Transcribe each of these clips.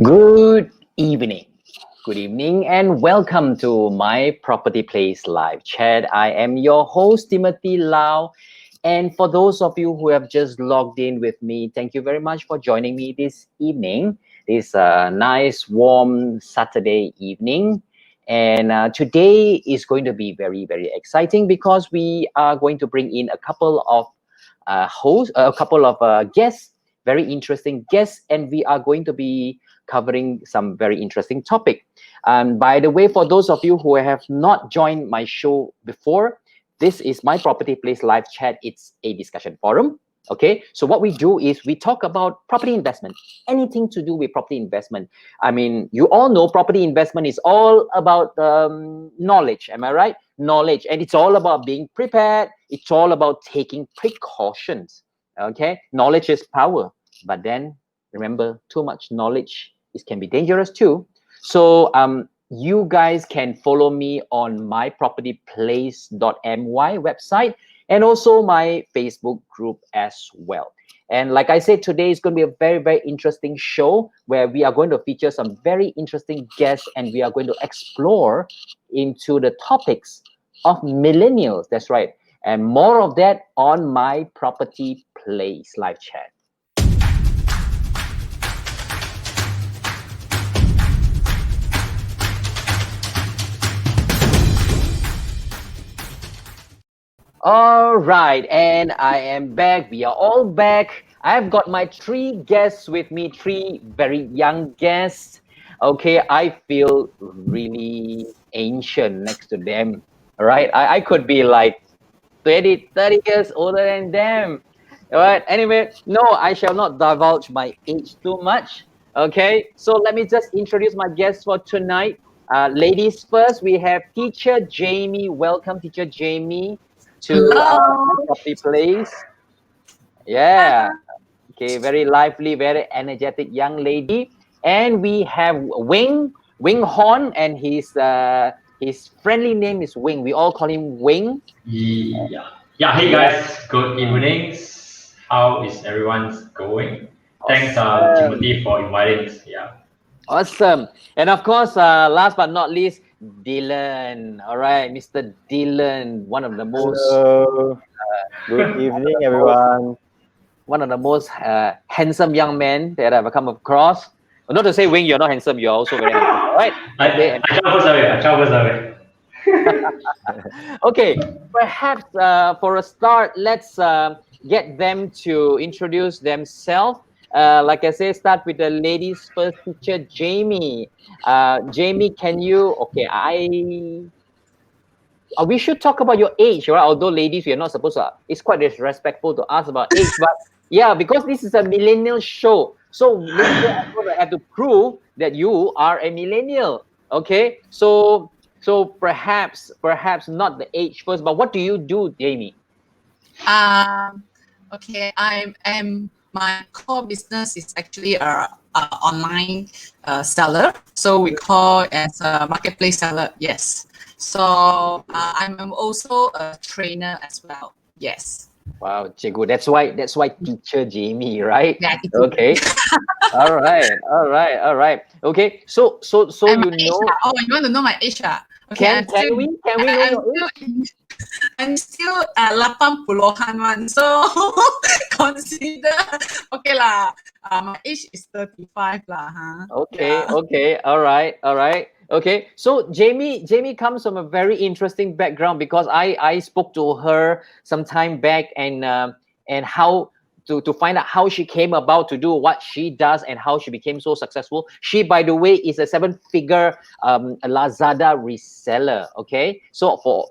Good evening. Good evening and welcome to my Property Place live chat. I am your host, Timothy Lau. And for those of you who have just logged in with me, thank you very much for joining me this evening. This nice, warm Saturday evening. And today is going to be very, very exciting because we are going to bring in a couple of guests, very interesting guests, and we are going to be covering some very interesting topic. By the way, for those of you who have not joined my show before, this is my Property Place live chat. It's a discussion forum. Okay, so what we do is we talk about property investment, anything to do with property investment. I mean, you all know property investment is all about knowledge. Am I right? Knowledge, and it's all about being prepared. It's all about taking precautions. Okay, knowledge is power, but then remember, too much knowledge can be dangerous too. So you guys can follow me on mypropertyplace.my website and also my Facebook group as well. And like I said, today is going to be a very, very interesting show where we are going to feature some very interesting guests and we are going to explore into the topics of millennials. That's right. And more of that on my Property Place live chat. All right, and I am back. We are all back. I've got my three guests with me, three very young guests. Okay, I feel really ancient next to them. All right, I could be like 20, 30 years older than them. All right, anyway, no, I shall not divulge my age too much. Okay, so let me just introduce my guests for tonight. Ladies first, we have Teacher Jamie. Welcome, Teacher Jamie, to Hello. Property Place. Yeah. Okay, very lively, very energetic young lady. And we have Wing Horn, and his friendly name is Wing. We all call him Wing. Yeah. Yeah. Hey Yeah. guys. Good evening. How is everyone's going? Thanks, Awesome. Timothy, for inviting us. Yeah. Awesome. And of course, last but not least, Dylan. All right, Mr. Dylan, one of the most Hello. Good evening, everyone. handsome young men that I've come across. Not to say, Wing, you're not handsome. You're also very handsome. All right. Okay. I travel away. I travel away. Okay. Perhaps for a start, let's get them to introduce themselves. Like I say, start with the ladies first. Teacher Jamie. Jamie, can you? Okay, we should talk about your age, right? Although ladies, we are not supposed to. It's quite disrespectful to ask about age, but yeah, because this is a millennial show, so later I'm going to have to prove that you are a millennial. Okay, so perhaps not the age first, but what do you do, Jamie? Okay, I am. My core business is actually a online seller. So we call as a marketplace seller. Yes. So I'm also a trainer as well. Yes. Wow, Cikgu. That's why Teacher Jamie, right? Yeah. Okay. All right. Okay. So And you my age, know. oh, you want to know my age? Okay, Can we know your age? I'm still 80-an one, so consider okay lah. My age is 35 lah, huh? Okay, Yeah. okay, all right. Okay, so Jamie comes from a very interesting background because I spoke to her some time back and how to find out how she came about to do what she does and how she became so successful. She, by the way, is a 7-figure Lazada reseller. Okay, so for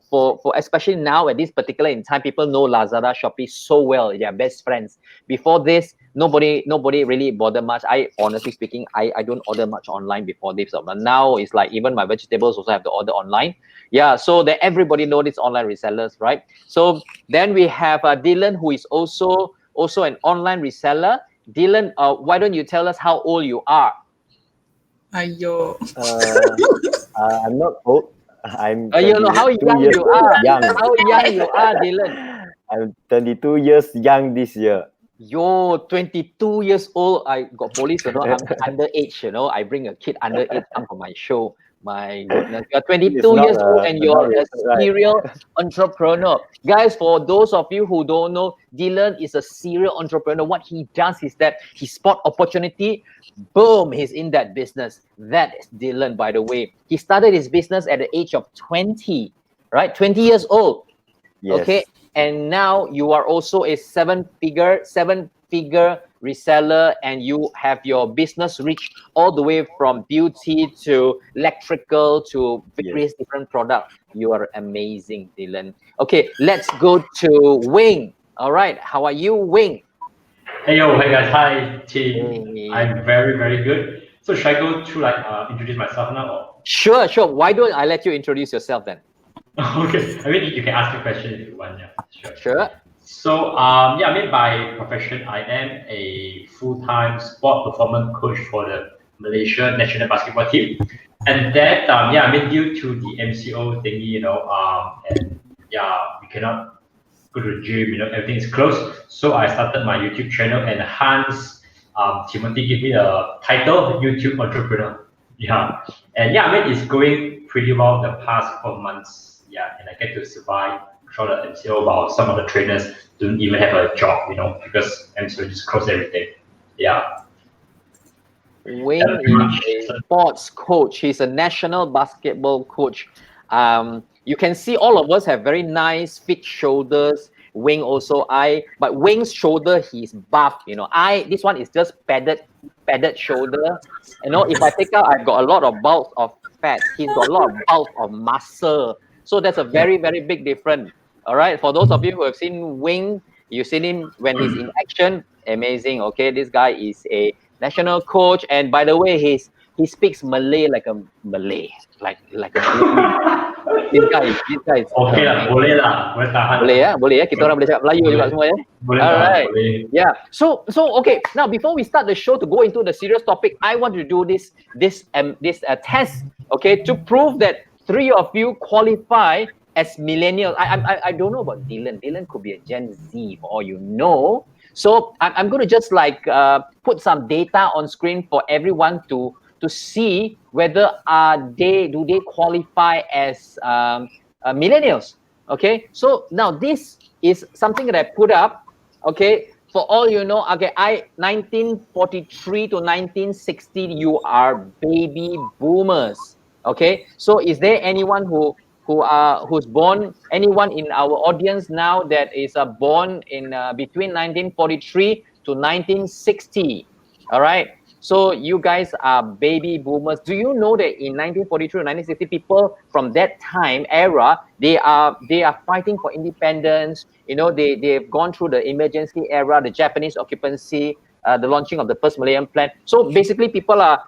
especially now at this particular in time, people know Lazada, Shopee so well. They're best friends. Before this, nobody really bother much. I honestly speaking, I don't order much online before this, but now it's like even my vegetables also have to order online. Yeah, so that everybody know these online resellers, right? So then we have Dylan, who is also an online reseller. Dylan, why don't you tell us how old you are? Ayo. I'm not old. I'm You know how 22 young years you are. young. How young you are, Dylan. I'm 22 years young this year. You're 22 years old. I got police, I'm underage, I bring a kid underage come for my show. My goodness, you're It's 22 not years old and not you're a related, right? serial entrepreneur. Guys, for those of you who don't know, Dylan is a serial entrepreneur. What he does is that he spot opportunity, boom, he's in that business. That is Dylan, by the way. He started his business at the age of 20, right? 20 years old. Yes. Okay, and now you are also a seven-figure reseller, and you have your business reach all the way from beauty to electrical to various different products. You are amazing, Dylan. Okay, let's go to Wing. All right, how are you, Wing? Hey yo, hey guys, hi team. Hey. I'm very, very good. So should I go to introduce myself now or? Sure. Why don't I let you introduce yourself then? Okay, I mean you can ask a question if you want. Yeah, sure. Sure. So yeah, I mean by profession I am a full-time sport performance coach for the Malaysia national basketball team, and that yeah, I mean due to the MCO thingy, and yeah, we cannot go to the gym, everything is closed. So I started my YouTube channel, and Hans, Timothy gave me a title, YouTube entrepreneur. Yeah, and yeah, I mean it's going pretty well the past couple of months. Yeah, and I get to survive through the MCO while some of the trainers don't even have a job, because MCO just closed everything. Yeah, Wing that's pretty is much. a sports coach. He's a national basketball coach. You can see all of us have very nice fit shoulders. Wing also, but Wing's shoulder, he's buff. This one is just padded shoulder. If I take out, I've got a lot of bulk of fat. He's got a lot of bulk of muscle. So that's a very, very big difference. All right. For those of you who have seen Wing, you've seen him when he's in action. Amazing. Okay, this guy is a national coach, and by the way, he speaks Malay like a Malay, like a this guy is Oke lah, boleh lah, boleh tahan. boleh ya, kita orang boleh cakap Melayu juga semua ya. Boleh tahan, Alright. boleh. Yeah. So okay. Now before we start the show to go into the serious topic, I want to do this test, okay, to prove that three of you qualify as millennials. I don't know about Dylan. Dylan could be a Gen Z for all you know. So I'm going to just put some data on screen for everyone to see whether do they qualify as millennials. Okay, so now this is something that I put up. Okay, for all you know, okay, 1943 to 1960, you are baby boomers. Okay, so is there anyone who's born, anyone in our audience now that is born in between 1943 to 1960? All right, so you guys are baby boomers. Do you know that in 1943 to 1960, people from that time era, they are fighting for independence? They've gone through the emergency era, the Japanese occupancy, the launching of the first Millennium Plan. So basically, people are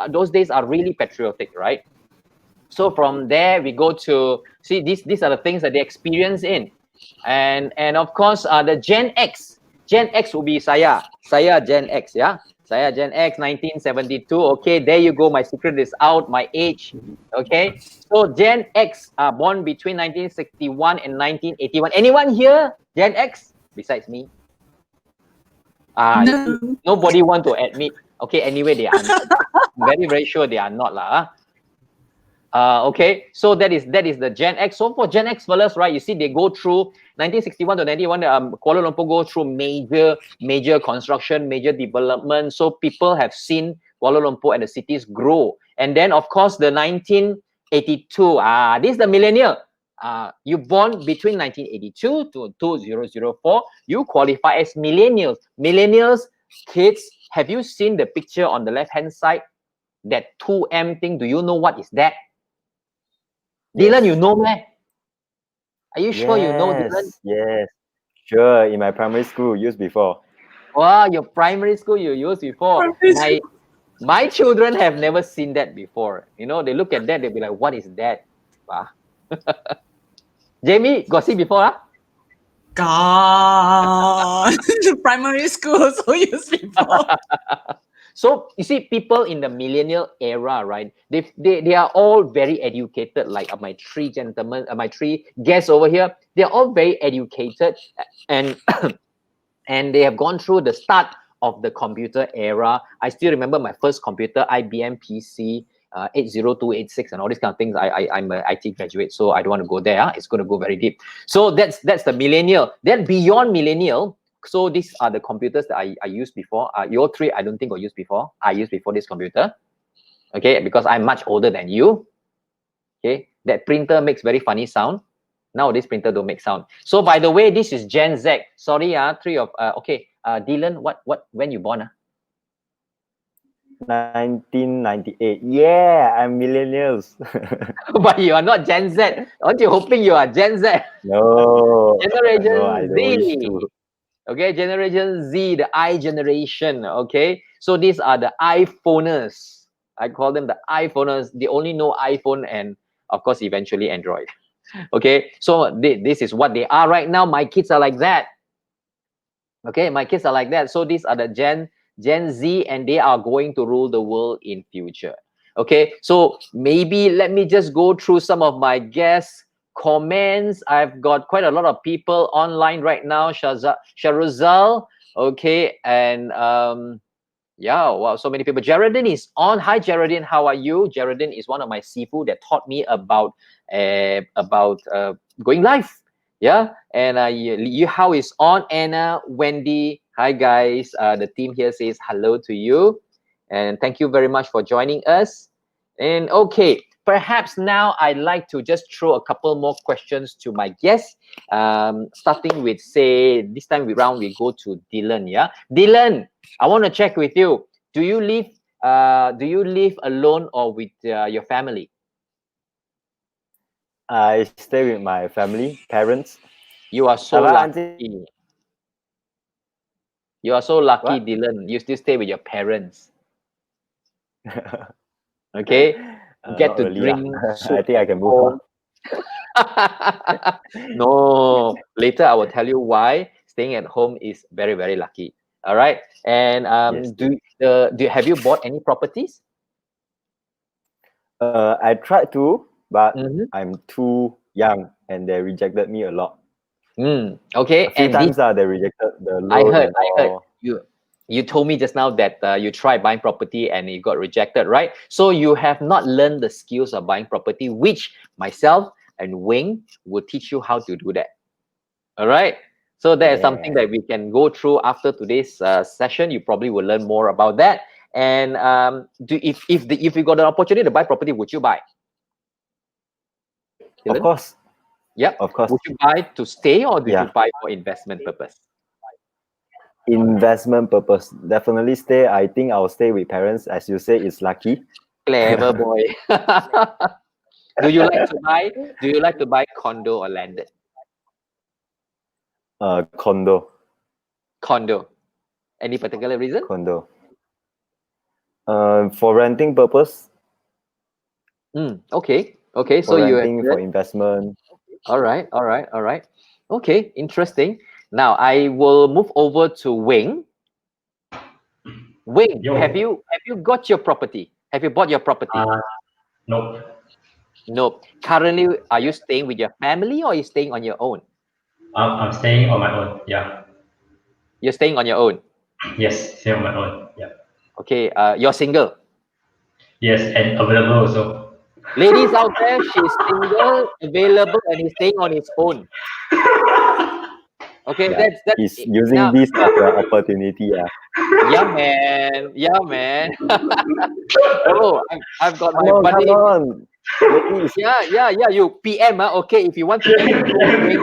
those days are really patriotic, right? So from there we go to see these are the things that they experience in, and of course the Gen X will be saya Gen X, yeah, saya Gen X 1972. Okay, there you go, my secret is out, my age. Okay, so Gen X are born between 1961 and 1981. Anyone here Gen X besides me? No. Nobody want to admit. Okay, anyway, they are not. I'm very, very sure they are not lah. Okay, so that is the Gen X. So for Gen X fellas, right, you see they go through 1961 to 91. Kuala Lumpur go through major construction, major development. So people have seen Kuala Lumpur and the cities grow. And then of course the 1982. This is the millennial. You born between 1982 to 2004. You qualify as millennials. Millennials, kids, have you seen the picture on the left hand side? That 2M thing. Do you know what is that? Dylan, you know, man? Are you sure you know, Dylan? Yes, sure. In my primary school, used before. Wow, your primary school you used before. My children have never seen that before. They look at that, they'll be like, what is that? Wow. Jamie, got see before? God, primary school so used before. So you see, people in the millennial era, right? They are all very educated. Like my three gentlemen, my three guests over here, they're all very educated, and and they have gone through the start of the computer era. I still remember my first computer, IBM PC, 80286 and all these kind of things. I'm an IT graduate, so I don't want to go there. It's going to go very deep. So that's the millennial. Then beyond millennial, so these are the computers that I used before. Your three, I don't think I used before. I used before this computer. Okay, because I'm much older than you. Okay, that printer makes very funny sound. Nowadays printer don't make sound. So by the way, this is Gen Z. Sorry, three of okay. Dylan, when you born? 1998. Yeah, I'm millennials. But you are not Gen Z. Aren't you hoping you are Gen Z? No, Generation no, I don't wish Z. to. Okay, Generation Z, the I generation. Okay, so these are the iPhoners. I call them the iPhoners. They only know iPhone and of course eventually Android. Okay, so this is what they are right now. My kids are like that. Okay, my kids are like that. So these are the Gen Z, and they are going to rule the world in future. Okay, so maybe let me just go through some of my guest comments. I've got quite a lot of people online right now. Sharuzal, okay, and yeah, wow, so many people. Geraldine is on. Hi, Geraldine, how are you? Geraldine is one of my sifu that taught me about going live. Yeah, and Yu Hao is on. Anna, Wendy, hi guys. The team here says hello to you, and thank you very much for joining us. And okay, perhaps now I'd like to just throw a couple more questions to my guests. Starting with, say, this time round we go to Dylan. Yeah, Dylan, I want to check with you. Do you live alone or with your family? I stay with my family, parents. You are so Abang, lucky. You are so lucky, What? Dylan. You still stay with your parents. Okay, get Not to really. drink soup I think I at can move home. on. No, later I will tell you why staying at home is very, very lucky. All right. And Yes. have you bought any properties? I tried to, but Mm-hmm. I'm too young, and they rejected me a lot. Okay. A few And times, they rejected the I loan heard and all. you told me just now that you tried buying property and it got rejected, right? So you have not learned the skills of buying property, which myself and Wing will teach you how to do that. All right. So that is something Yeah. that we can go through after today's session. You probably will learn more about that. And if you got an opportunity to buy property, would you buy? Of Dylan? course. Yep. Of course. Would you buy to stay or did you Yeah. buy for investment purpose? Investment purpose. Definitely stay. I think I'll stay with parents. As you say, it's lucky. Clever boy. Do you like to buy? Do you like to buy condo or landed? Condo. Condo. Any particular reason? Condo. For renting purpose. Okay. Okay. So For you have renting, for investment. all right. All right. All right. Okay. Interesting. Now I will move over to Wing. Wing, Yo. have you got your property? Have you bought your property? Nope. No. Currently, are you staying with your family or are you staying on your own? I'm staying on my own. Yeah. You're staying on your own. Yes, staying on my own. Yeah. Okay. You're single. Yes, and available also. Ladies out there, she's single, available, and he's staying on his own. Okay, Yeah. that's He's using now. this as an opportunity. Yeah. Yeah, man. Yeah, man. Oh, I've got my Come buddy. on. Ladies. Yeah. You PM. Okay, if you want to info Wing,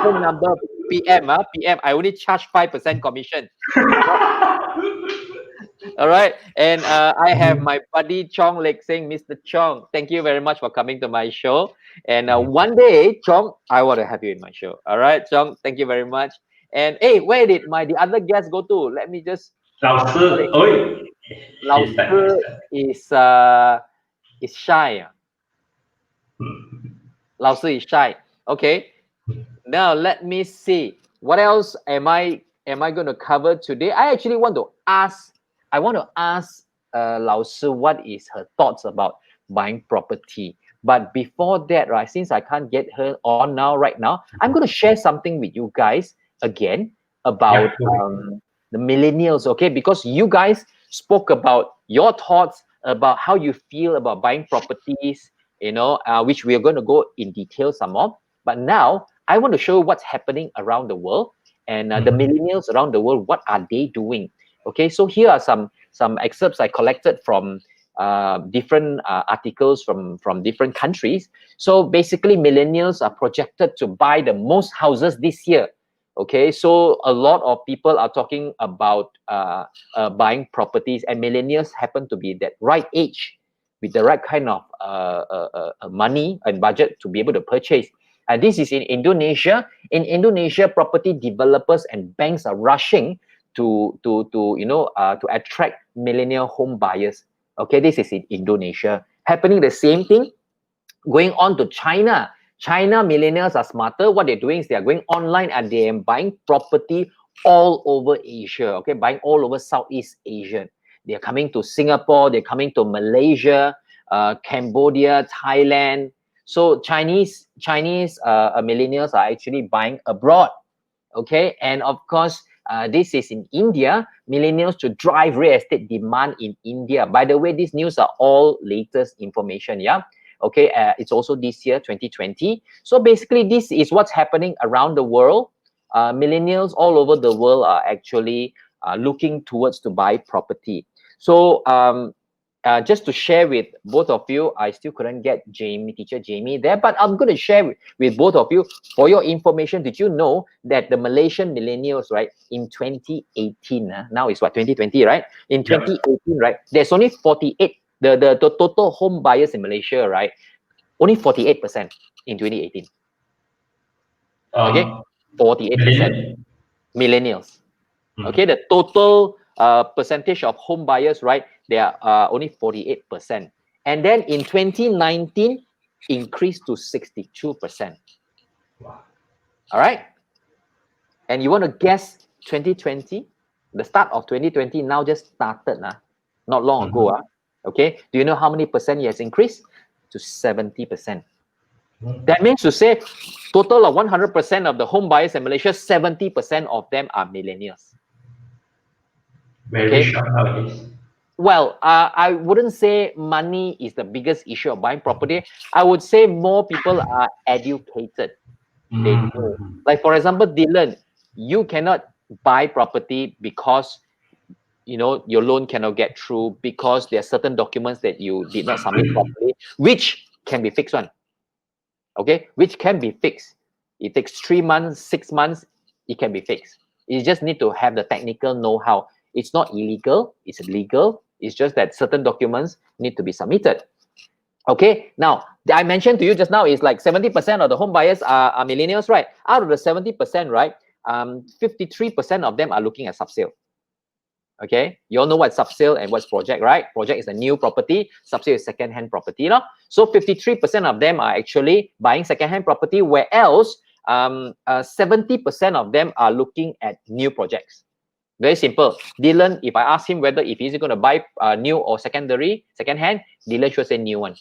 phone number PM. PM. I only charge 5% commission. All right. And I have my buddy Chong Lek Sing, Mr. Chong. Thank you very much for coming to my show. And one day, Chong, I want to have you in my show. All right, Chong, thank you very much. And hey, where did the other guest go to? Let me just. 老师, oi. Lao She's back. is shy. Lao Sư is shy. Okay. Now let me see. What else am I going to cover today? I actually want to ask. I want to ask Lao Sư what is her thoughts about buying property. But before that, right, since I can't get her on right now, I'm going to share something with you guys again about the millennials, okay? Because you guys spoke about your thoughts about how you feel about buying properties, you know, which we are going to go in detail some more. But now I want to show you what's happening around the world and the millennials around the world. What are they doing? Okay, so here are some excerpts I collected from different articles from different countries. So basically, millennials are projected to buy the most houses this year. Okay, so a lot of people are talking about buying properties, and millennials happen to be that right age with the right kind of money and budget to be able to purchase. And this is in Indonesia. In Indonesia, property developers and banks are rushing to attract millennial home buyers. Okay, this is in Indonesia. Happening the same thing going on to China. China millennials are smarter. What they're doing is they're going online and they're buying property all over Asia. Okay, buying all over Southeast Asia. They're coming to Singapore. They're coming to Malaysia, Cambodia, Thailand. So Chinese millennials are actually buying abroad. Okay, and of course, this is in India. Millennials to drive real estate demand in India. By the way, these news are all latest information. Yeah. Okay, it's also this year, 2020. So basically, this is what's happening around the world. Millennials all over the world are actually looking towards to buy property. So just to share with both of you, I still couldn't get teacher Jamie there, but I'm going to share with both of you for your information. Did you know that the Malaysian millennials, right, in 2018, now it's what, 2020, right? In 2018, right, there's only 48. The total home buyers in Malaysia, right, only 48% in 2018. Okay, 48% millennials. Okay, the total percentage of home buyers, right, they are only 48%. And then in 2019, increased to 62%. Wow. All right. And you want to guess 2020? The start of 2020 now just started, not long ago. Okay, do you know how many percent it has increased? To 70%. That means to say, total of 100% of the home buyers in Malaysia, 70% of them are millennials. Very sharp nowadays. Well, I wouldn't say money is the biggest issue of buying property. I would say more people are educated. They know. Like, for example, Dylan, you cannot buy property because your loan cannot get through because there are certain documents that you did not submit properly, which can be fixed one. Okay, which can be fixed. It takes 3 months, 6 months, it can be fixed. You just need to have the technical know-how. It's not illegal, it's legal. It's just that certain documents need to be submitted. Okay, now, I mentioned to you just now is like 70% of the home buyers are millennials, right? Out of the 70%, right, 53% of them are looking at subsale. Okay, you all know what's subsale and what's project, right? Project is a new property, subsale is second-hand property. So 53% of them are actually buying second-hand property, whereas 70% of them are looking at new projects. Very simple. Dylan, if I ask him whether if he's going to buy new or second-hand, Dylan should say new one.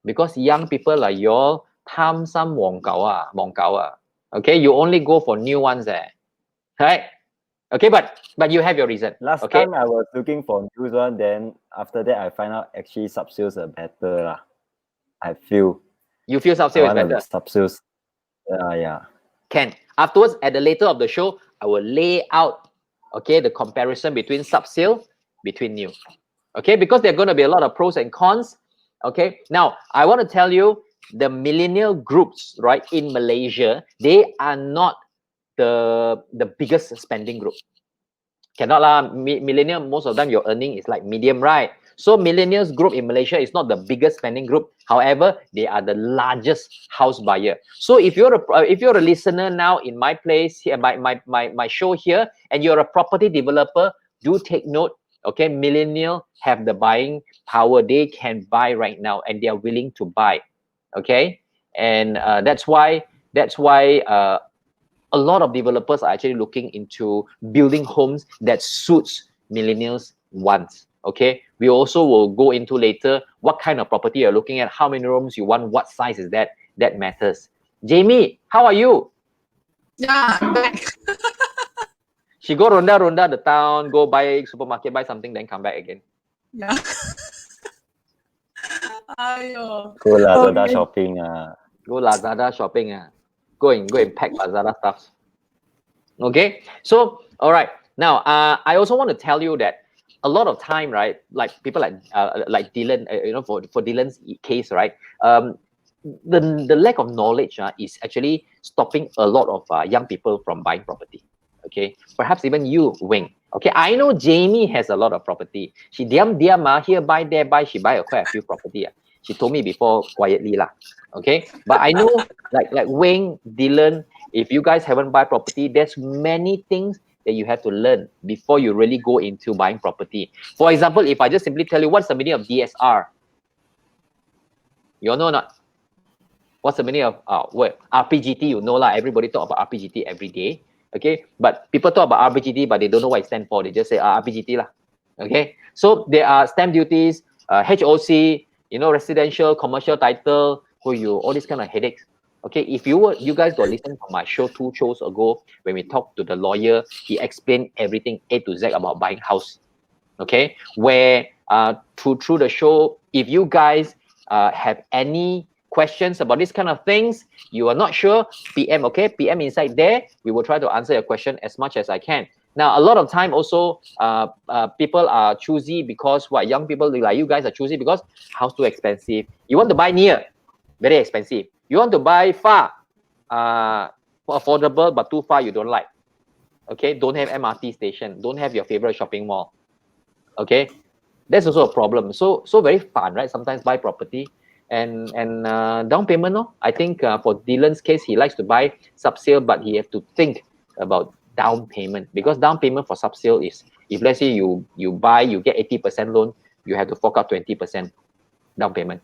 Because young people like y'all, tham sam wong gao. Okay, you only go for new ones there, right? Okay, but you have your reason. Last time I was looking for new one, then after that I find out actually subsales are better. I feel. You feel subsale is better? Subsales. Yeah. Can. Afterwards, at the later of the show, I will lay out, okay, the comparison between subsale, between new. Okay, because there are going to be a lot of pros and cons. Okay, now I want to tell you the millennial groups, right, in Malaysia, they are not the biggest spending group. Cannot lah. Millennial, most of them your earning is like medium, right? So millennials group in Malaysia is not the biggest spending group. However, they are the largest house buyer. So if you're a listener now in my place here, my show here, and you're a property developer, do take note. Okay, millennial have the buying power. They can buy right now, and they are willing to buy. Okay, and that's why a lot of developers are actually looking into building homes that suits millennials' wants. Okay, we also will go into later what kind of property you're looking at, how many rooms you want, what size is that. That matters. Jamie, how are you? Yeah, I'm back. She go ronda the town, go buy supermarket, buy something, then come back again. Yeah. Ayo. Go Lazada Okay. shopping. Go Lazada shopping. Go and pack Lazada stuff. Okay, so all right. Now, I also want to tell you that a lot of time, right? Like people like Dylan, for Dylan's case, right? The lack of knowledge is actually stopping a lot of young people from buying property. Okay, perhaps even you, Wing. Okay, I know Jamie has a lot of property. She diam here buy there buy. She buy quite a few property. She told me before quietly lah. Okay, but I know like Wing, Dylan. If you guys haven't buy property, there's many things that you have to learn before you really go into buying property. For example, if I just simply tell you what's the meaning of DSR, you all know or not? What's the meaning of word RPGT? You know lah. Everybody talk about RPGT every day. Okay, but people talk about RPGT, but they don't know what it stands for. They just say RPGT lah. Okay, so there are stamp duties, HOC, residential, commercial title, all these kind of headaches. Okay, if you guys got listen to my show 2 shows ago when we talked to the lawyer, he explained everything A to Z about buying house. Okay, where through the show, if you guys have any questions about this kind of things, you are not sure, PM, okay? PM inside there, we will try to answer your question as much as I can. Now, a lot of time also, people are choosy because young people like you guys are choosy because house too expensive. You want to buy near, very expensive. You want to buy far, affordable, but too far you don't like. Okay, don't have MRT station, don't have your favorite shopping mall. Okay, that's also a problem. So very fun, right? Sometimes buy property. And down payment, no? I think for Dylan's case, he likes to buy sub-sale, but he have to think about down payment, because down payment for sub-sale is, if let's say you buy, you get 80% loan, you have to fork out 20% down payment.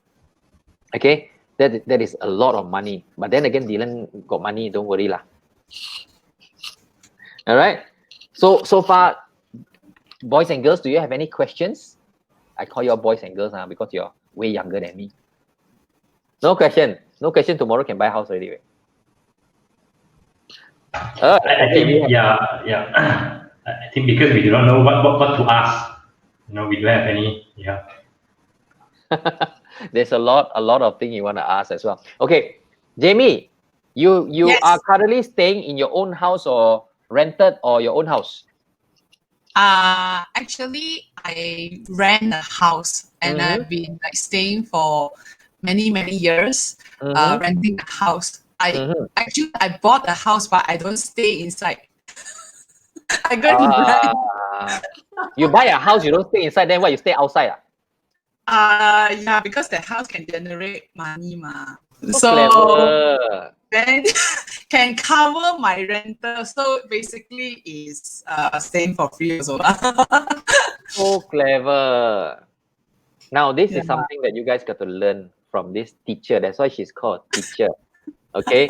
Okay, that is a lot of money. But then again, Dylan got money, don't worry lah. All right. So far, boys and girls, do you have any questions? I call you all boys and girls because you're way younger than me. No question. No question. Tomorrow can buy a house already. I think, yeah. I think because we do not know what to ask. We don't have any. Yeah. There's a lot of things you want to ask as well. Okay, Jamie, you Yes. are currently staying in your own house or rented or your own house? Actually, I rent a house and I've been staying for many years, renting a house. Actually I bought a house, but I don't stay inside. I go and rent. You buy a house, you don't stay inside, then what, you stay outside? Yeah, because the house can generate money, ma. So clever. Then can cover my rental. So basically is staying for free also. So clever. Now this is something that you guys got to learn from this teacher. That's why she's called teacher. Okay.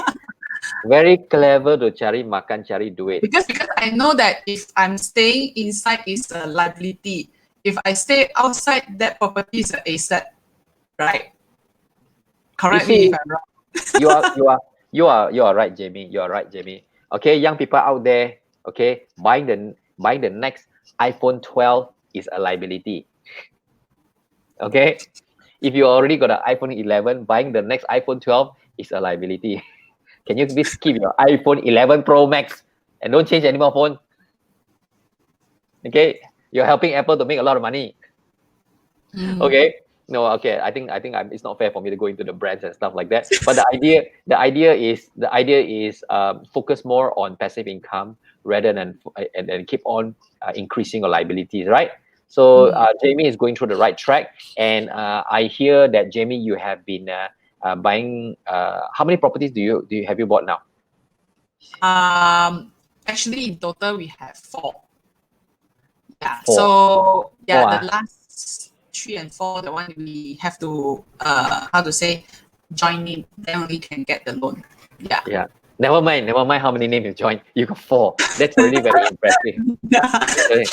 Very clever to cari makan, cari duit. Because I know that if I'm staying inside is a liability. If I stay outside, that property is an asset, right? Correct me if I'm wrong. You are right, Jamie. You are right, Jamie. Okay, young people out there, okay, buying the next iPhone 12 is a liability. Okay, if you already got an iPhone 11, buying the next iPhone 12 is a liability. Can you please keep your iPhone 11 Pro Max and don't change any more phone? Okay, you're helping Apple to make a lot of money. Okay. No, okay. I think it's not fair for me to go into the brands and stuff like that. But the idea is focus more on passive income rather than and keep on increasing your liabilities, right? So Jamie is going through the right track, and I hear that Jamie, you have been buying. How many properties have you bought now? Actually, in total we have 4. Yeah. 4. So yeah, 4, the last 3 and 4, the one we have to how to say, join in, then only can get the loan. Yeah. Yeah. Never mind how many names you joined. You got 4. That's already very impressive. Okay.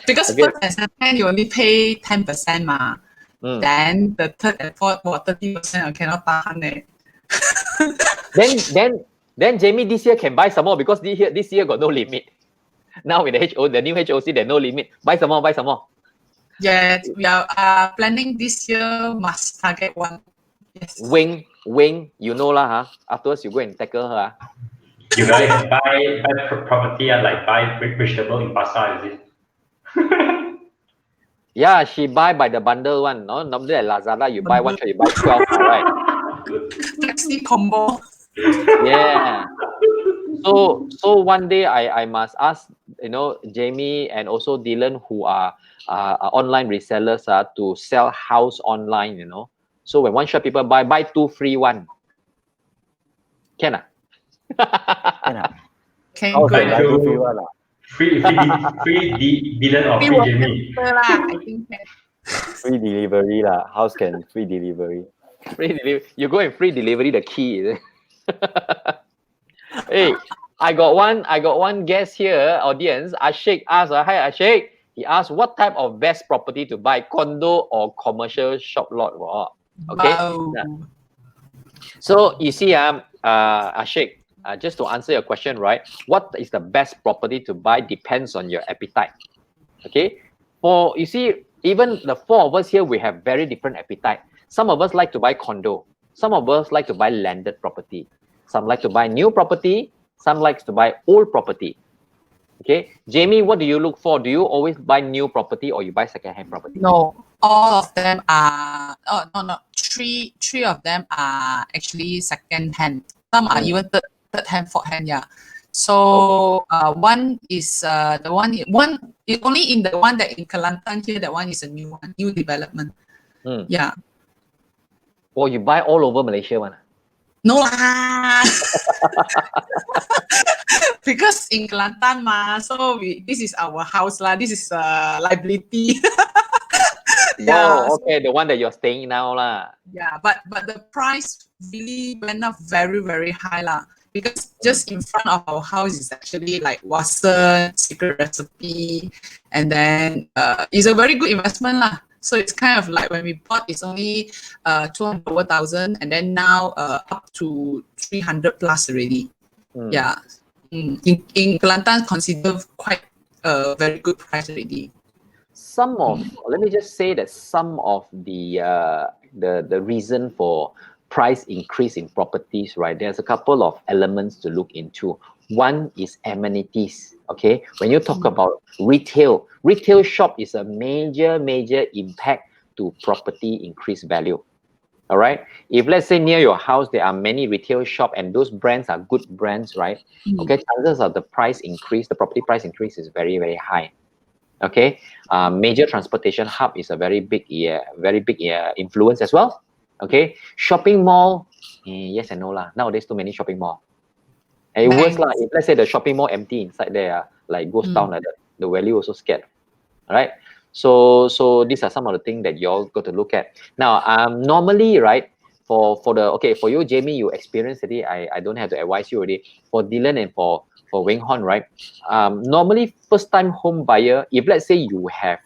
Because first and second you only pay 10% ma. Then the third and fourth, 30% I cannot tahan. Then Jamie this year can buy some more because this year got no limit. Now with the new HOC, there's no limit. Buy some more, buy some more. Yeah, we are planning this year must target one. Yes. Wing, you know lah, huh? Afterwards, you go and tackle her. Huh? You guys buy property and like buy vegetable in pasar, is it? Yeah, she buy by the bundle one. No, normally at Lazada, you buy one shot, you buy 12, right? Flexi combo. Yeah. So one day I must ask, you know, Jamie and also Dylan, who are online resellers, to sell house online, you know. So when one shot people buy 2 free 1. Can ah? Can ah? Can How go. can I do free one lah? Free Dylan or free Jamie. I think can. Free delivery lah. House can free delivery. Free delivery. You go and free delivery the key. Is it? Hey, I got one guest here, audience. Ashik asked, hi Ashik. He asked what type of best property to buy, condo or commercial shop lot. Wow. Okay. Wow. Yeah. So you see, Ashik, just to answer your question, right? What is the best property to buy depends on your appetite. Okay. For you see, even the 4 of us here, we have very different appetite. Some of us like to buy condo. Some of us like to buy landed property. Some like to buy new property. Some likes to buy old property. Okay, Jamie, what do you look for? Do you always buy new property or you buy second-hand property? No, all of them are. Oh no. Three of them are actually second hand. Some are even third hand, fourth hand. Yeah. So one is the one is only in the one that in Kelantan here. That one is a new one, new development. Yeah. Or you buy all over Malaysia one? No lah. Because in Kelantan so this is our house lah. This is liability. Yeah. Oh, okay, the one that you're staying now lah. Yeah, but the price really went up very, very high lah. Because just in front of our house is actually like Watson, Secret Recipe, and then it's a very good investment lah. So it's kind of like when we bought, it's only 200,000, and then now up to 300 plus already. Yeah. In Kelantan, considered quite a very good price already. Let me just say that some of the reason for price increase in properties, right? There's a couple of elements to look into. One is amenities. Okay, when you talk about retail shop is a major impact to property increase value. All right, if let's say near your house there are many retail shop and those brands are good brands, right? Okay, chances of the property price increase is very, very high. Okay, major transportation hub is a very big influence as well. Okay, shopping mall, yes and no lah. Nowadays too many shopping mall. And it worse lah. If let's say the shopping mall empty inside there, like goes down like that, the value also scared. All right. So these are some of the things that you all got to look at. Now, normally, right, for you, Jamie, you experienced already. I don't have to advise you already. For Dylan and for Wing Hon, right? Normally, first-time home buyer, if let's say you have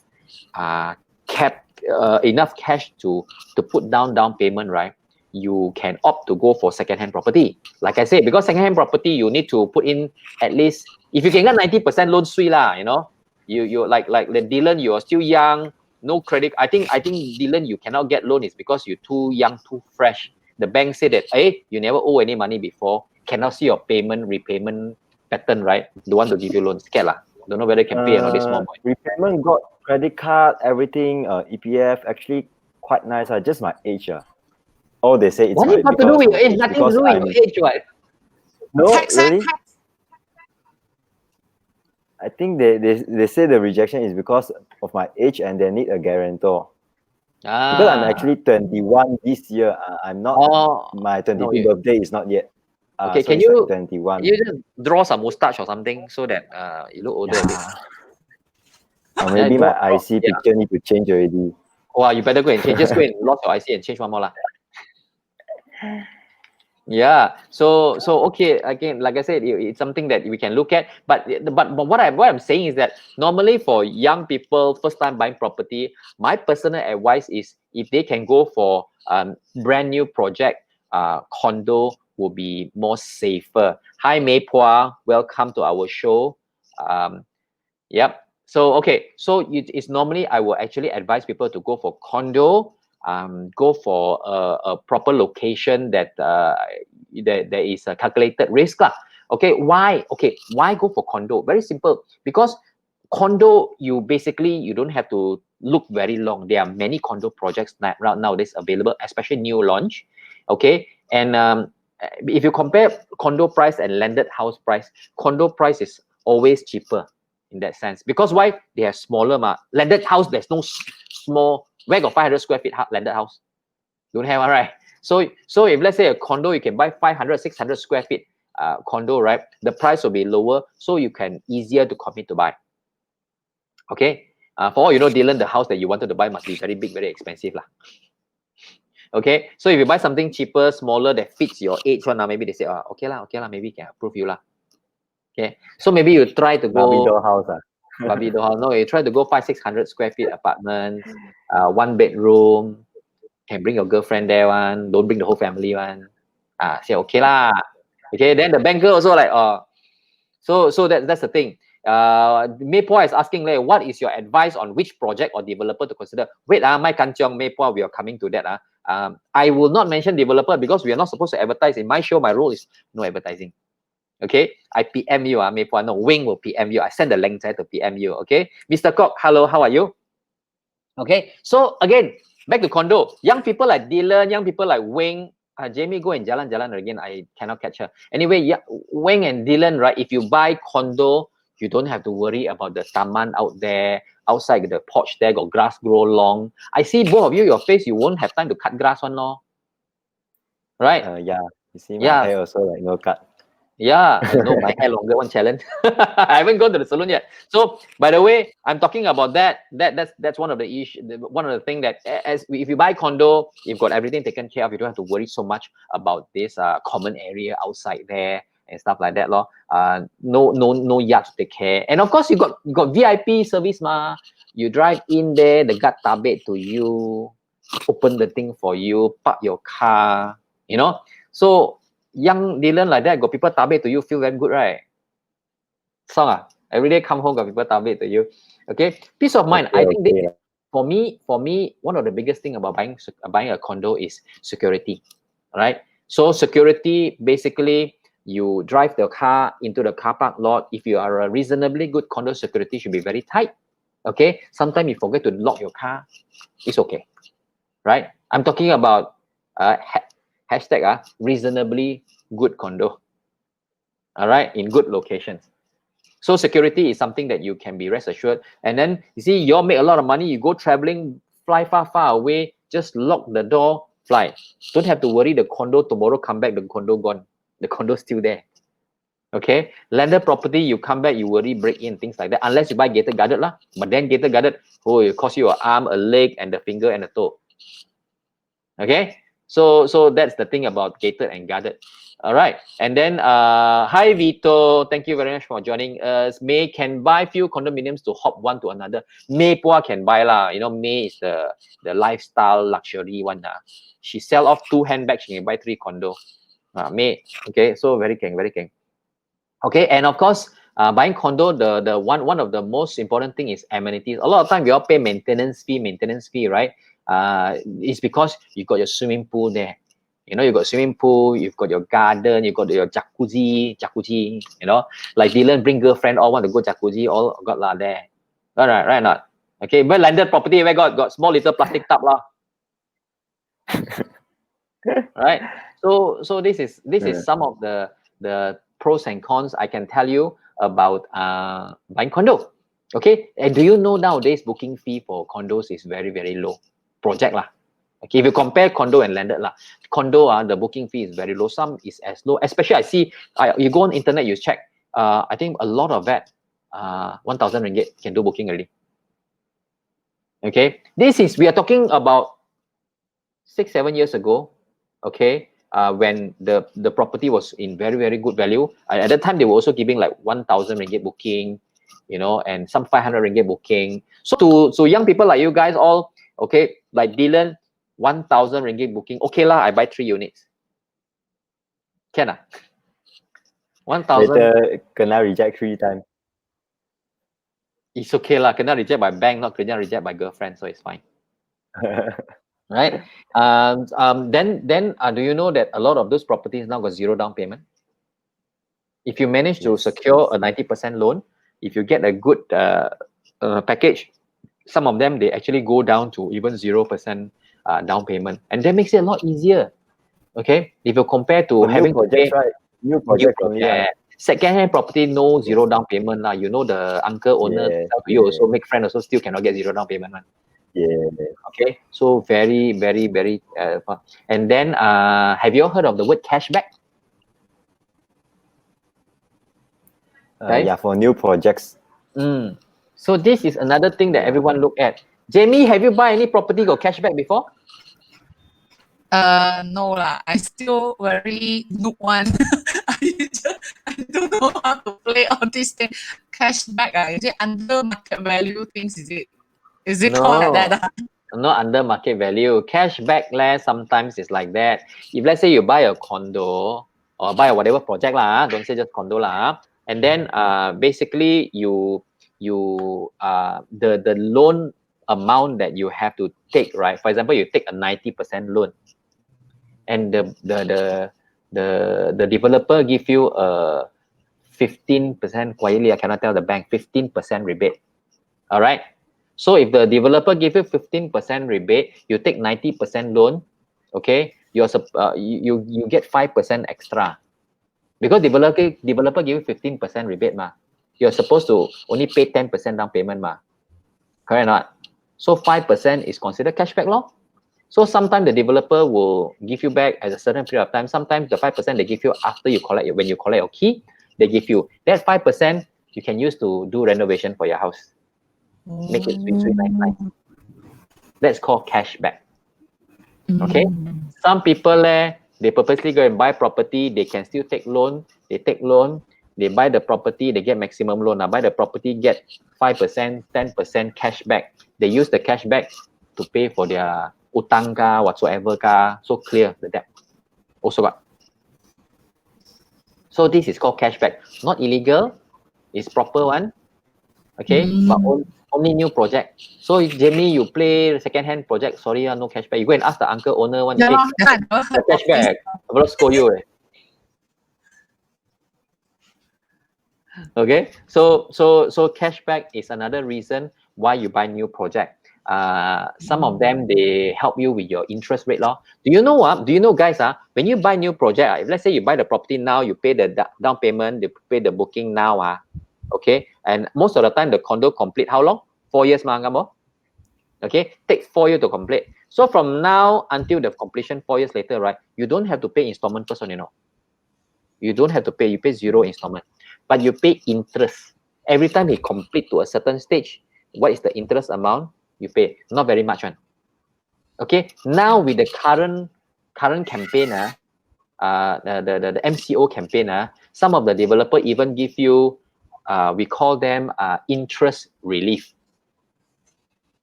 enough cash to put down payment, right? You can opt to go for second-hand property. Like I said, because second-hand property, you need to put in at least, if you can get 90% loan sui lah, you know, you like the Dylan, you are still young, no credit. I think Dylan, you cannot get loan is because you're too young, too fresh. The bank said that, hey, you never owe any money before, cannot see your repayment pattern, right? Don't want to give you loan, scared lah. Don't know whether you can pay or not this moment. Repayment got credit card, everything, EPF, actually quite nice. Just my age. Oh, they say it's what got to do with your age? Nothing to do with your age, right? No, really? I think they say the rejection is because of my age and they need a guarantor. Because I'm actually 21 this year. I'm not. My 22 birthday is not yet. Okay, so can you like 21? You just draw some mustache or something so that you look older a bit? Or maybe my IC picture need to change already. Wow, you better go and change. Just go and log your IC and change one more lah. Yeah. So okay. Again, like I said, it's something that we can look at. But what I'm saying is that normally for young people, first time buying property, my personal advice is if they can go for brand new project, condo will be more safer. Hi Mei Pua, welcome to our show. Yep. So okay, so it's normally I will actually advise people to go for condo, go for a proper location that there is a calculated risk lah. Okay, why? Okay, why go for condo? Very simple. Because condo, you basically you don't have to look very long. There are many condo projects nowadays available, especially new launch. Okay, and if you compare condo price and landed house price, condo price is always cheaper in that sense. Because why? They are smaller landed house, there's no small. Where got 500 square feet landed house? Don't have, all right? So if let's say a condo, you can buy 500 600 square feet condo, right? The price will be lower, so you can easier to commit to buy. Okay, for all you know, Dylan, the house that you wanted to buy must be very big, very expensive lah. Okay, so if you buy something cheaper, smaller, that fits your age one, maybe they say, okay lah, maybe can approve you lah. Okay, so maybe you try to go Barbie doll house. Barbie doll house. No, you try to go 500 600 square feet apartments, 1 bedroom. Can bring your girlfriend there one. Don't bring the whole family one. Say okay lah. Okay, then the banker also like, so that's the thing. Maypoa is asking, like, what is your advice on which project or developer to consider? Wait, my kanchong Maypoa, we are coming to that. I will not mention developer because we are not supposed to advertise. In my show, my rule is no advertising. Okay, I PM you, Maypoa. No, Wing will PM you. I send the link to PM you. Okay, Mr. Kok, hello, how are you? Okay, so again, back to condo. Young people like Dylan, young people like Wing, Jamie go and jalan again. I cannot catch her. Anyway, yeah, Wing and Dylan, right? If you buy condo, you don't have to worry about the taman out there. Outside the porch there got grass grow long. I see both of you, your face, you won't have time to cut grass one, no? Right? Yeah, you see my hair also like no cut. Yeah, I know my hair longer one challenge. I haven't gone to the salon yet. So, by the way, I'm talking about that's one of the issue. One of the thing that if you buy condo, you've got everything taken care of. You don't have to worry so much about this common area outside there and stuff like that, lor. No yard to take care. And of course, you got VIP service, ma. You drive in there, the guard tabet to you, open the thing for you, park your car. You know, so. Young Dylan like that, got people tabet to you, feel very good, right? Song every day come home, got people tabet to you. Okay, peace of mind. I think this, for me, one of the biggest thing about buying a condo is security, right? So security, basically, you drive the car into the car park lot. If you are a reasonably good condo, security should be very tight. Okay, sometimes you forget to lock your car, it's okay, right? I'm talking about hashtag reasonably good condo. All right, in good locations. So security is something that you can be rest assured. And then you see, you all make a lot of money. You go traveling, fly far away. Just lock the door, fly. Don't have to worry. The condo tomorrow come back. The condo gone. The condo still there. Okay, landed property. You come back, you worry, break in, things like that. Unless you buy gated guarded lah. But then gated guarded, it cost you an arm, a leg, and the finger and a toe. Okay. So that's the thing about gated and guarded. All right. And then hi Vito, thank you very much for joining us. May can buy few condominiums to hop one to another. May Pua can buy lah. You know, May is the lifestyle luxury one. She sell off 2 handbags, she can buy 3 condo. May. Okay, so very king. Okay, and of course, buying condo, the one of the most important thing is amenities. A lot of time we all pay maintenance fee, right? It's because you got your swimming pool there. You know, you got swimming pool, you've got your garden, you got your jacuzzi. You know, like Dylan bring girlfriend, all want to go jacuzzi, all got lah there. Right, not okay. But landed property, where got small little plastic tub lah. Right. So this is some of the pros and cons I can tell you about buying condo. Okay, and do you know nowadays booking fee for condos is very, very low. Project lah. Okay, if you compare condo and landed lah, condo the booking fee is very low. Some is as low. Especially I see, you go on internet, you check. I think a lot of that 1,000 ringgit can do booking already. Okay, we are talking about 6-7 years ago. Okay, when the property was in very, very good value. At that time, they were also giving like 1,000 ringgit booking, you know, and some 500 ringgit booking. So young people like you guys all, okay, like Dylan, 1,000 ringgit booking. Okay lah, I buy 3 units. Can 1,000. Later kena reject 3 times. It's okay lah. Kena reject by bank, not kena reject by girlfriend, so it's fine. Right? Then do you know that a lot of those properties now got zero down payment? If you manage to secure a 90% loan, if you get a good package, some of them, they actually go down to even 0% down payment. And that makes it a lot easier. Okay? If you compare to For having new projects, right? New projects only, right? Second-hand property, no zero down payment. You know the uncle owner sell to you also, make friend also still cannot get zero down payment. Yeah. Okay? So very, very, very fun. And then, have you all heard of the word cashback? Yeah, for new projects. So this is another thing that everyone look at. Jamie, have you buy any property got cashback before? No lah. I still very noob one. I don't know how to play all these things. Cashback, is it under market value things? Is it? Is it called like that? Not under market value. Cashback sometimes is like that. If let's say you buy a condo or buy whatever project don't say just condo and then basically the loan amount that you have to take, right? For example, you take a 90% loan, and the developer give you a 15%, quietly I cannot tell the bank, 15% rebate. All right. So if the developer give you 15% rebate, you take 90% loan, okay, you get 5% extra. Because developer give you 15% rebate you're supposed to only pay 10% down payment correct or not? So 5% is considered cashback law. So sometimes the developer will give you back at a certain period of time. Sometimes the 5% they give you after you collect when you collect your key, they give you that 5% you can use to do renovation for your house. Make it sweet, nice. That's called cashback. Okay. Some people they purposely go and buy property. They can still take loan. They take loan. They buy the property. They get maximum loan. Buy the property, get 5%, 10% cashback. They use the cashback to pay for their utang whatsoever so clear the debt. Also got. So this is called cashback. Not illegal. It's proper one. Okay, but only new project. So if Jamie, you play second-hand project, sorry, no cashback. You go and ask the uncle owner one. Yeah, the cashback. I will score you. Okay, so cashback is another reason why you buy new project. Some of them, they help you with your interest rate law. Do you know Do you know, guys? When you buy new project, if let's say you buy the property now, you pay the down payment, you pay the booking now. Okay, and most of the time the condo complete how long? 4 years, okay, takes 4 years to complete. So from now until the completion 4 years later, right, you don't have to pay installment first, you don't have to pay. You pay 0 installment, but you pay interest every time he complete to a certain stage. What is the interest amount you pay? Not very much one. Okay, now with the current campaign, the MCO campaign, some of the developer even give you we call them interest relief.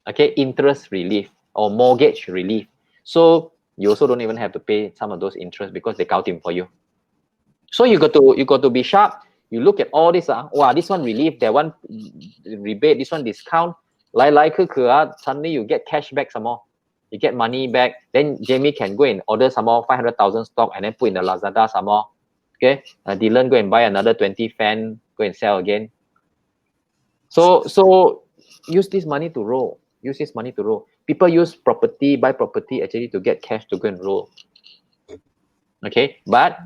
Okay, interest relief or mortgage relief. So you also don't even have to pay some of those interest because they count it for you. So you got to be sharp. You look at all this. Wow, this one relief, that one rebate, this one discount. Suddenly you get cash back some more. You get money back. Then Jamie can go and order some more 500,000 stock and then put in the Lazada some more. Okay, Dylan go and buy another 20 fan, go and sell again. So use this money to roll. Use this money to roll. People use property, buy property actually to get cash to go and roll. Okay, but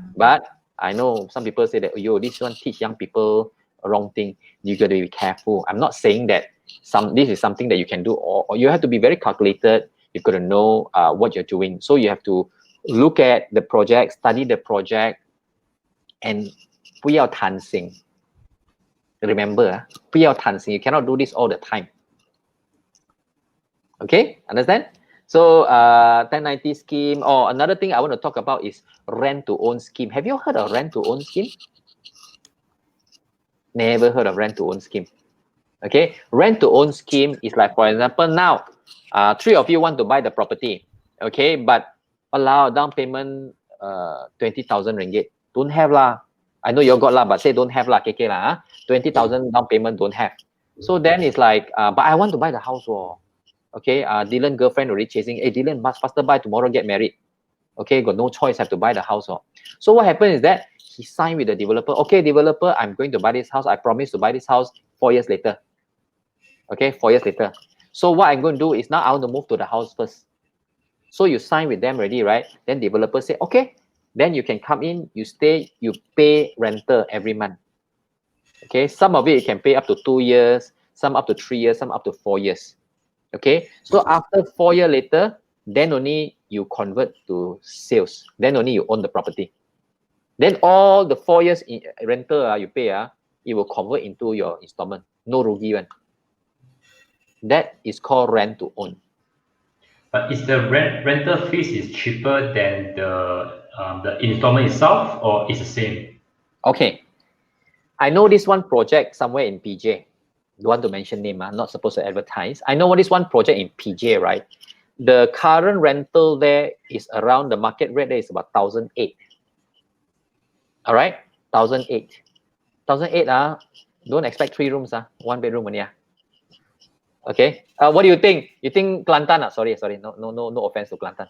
I know some people say that, oh, this one teach young people a wrong thing. You got to be careful. I'm not saying that this is something that you can do, or you have to be very calculated. You've got to know what you're doing. So you have to look at the project, study the project, and 不要贪心. Remember, 不要贪心. You cannot do this all the time. Okay, understand? So 1090 scheme, or another thing I want to talk about is rent to own scheme. Have you heard of rent to own scheme? Never heard of rent to own scheme. Okay, rent to own scheme is like, for example, now 3 of you want to buy the property. Okay, but allow down payment 20,000 ringgit. Don't have lah. I know you got lah, but say don't have lah, KK lah. 20,000 down payment don't have. So then it's like, but I want to buy the house. Oh. Okay, Dylan girlfriend already chasing. Hey, Dylan, must faster buy tomorrow, get married. Okay, got no choice, have to buy the house. Oh. So what happened is that he signed with the developer. Okay, developer, I'm going to buy this house. I promise to buy this house 4 years later. Okay, 4 years later. So what I'm going to do is now I want to move to the house first. So you sign with them already, right? Then developer say, okay, then you can come in, you stay, you pay rental every month. Okay, some of it you can pay up to 2 years, some up to 3 years, some up to 4 years. Okay, so after 4 years later, then only you convert to sales. Then only you own the property. Then all the 4 years in rental you pay, it will convert into your installment. No rugi one. That is called rent to own. But is the rental fees is cheaper than the installment itself, or is the same? Okay, I know this one project somewhere in PJ. Don't want to mention name, not supposed to advertise. I know this one project in PJ, right? The current rental there is around the market rate there is about 1,008. All right, 1,008. 1,008, don't expect 3 rooms, 1 bedroom only. Okay, what do you think? You think Kelantan? Sorry, no offense to Kelantan.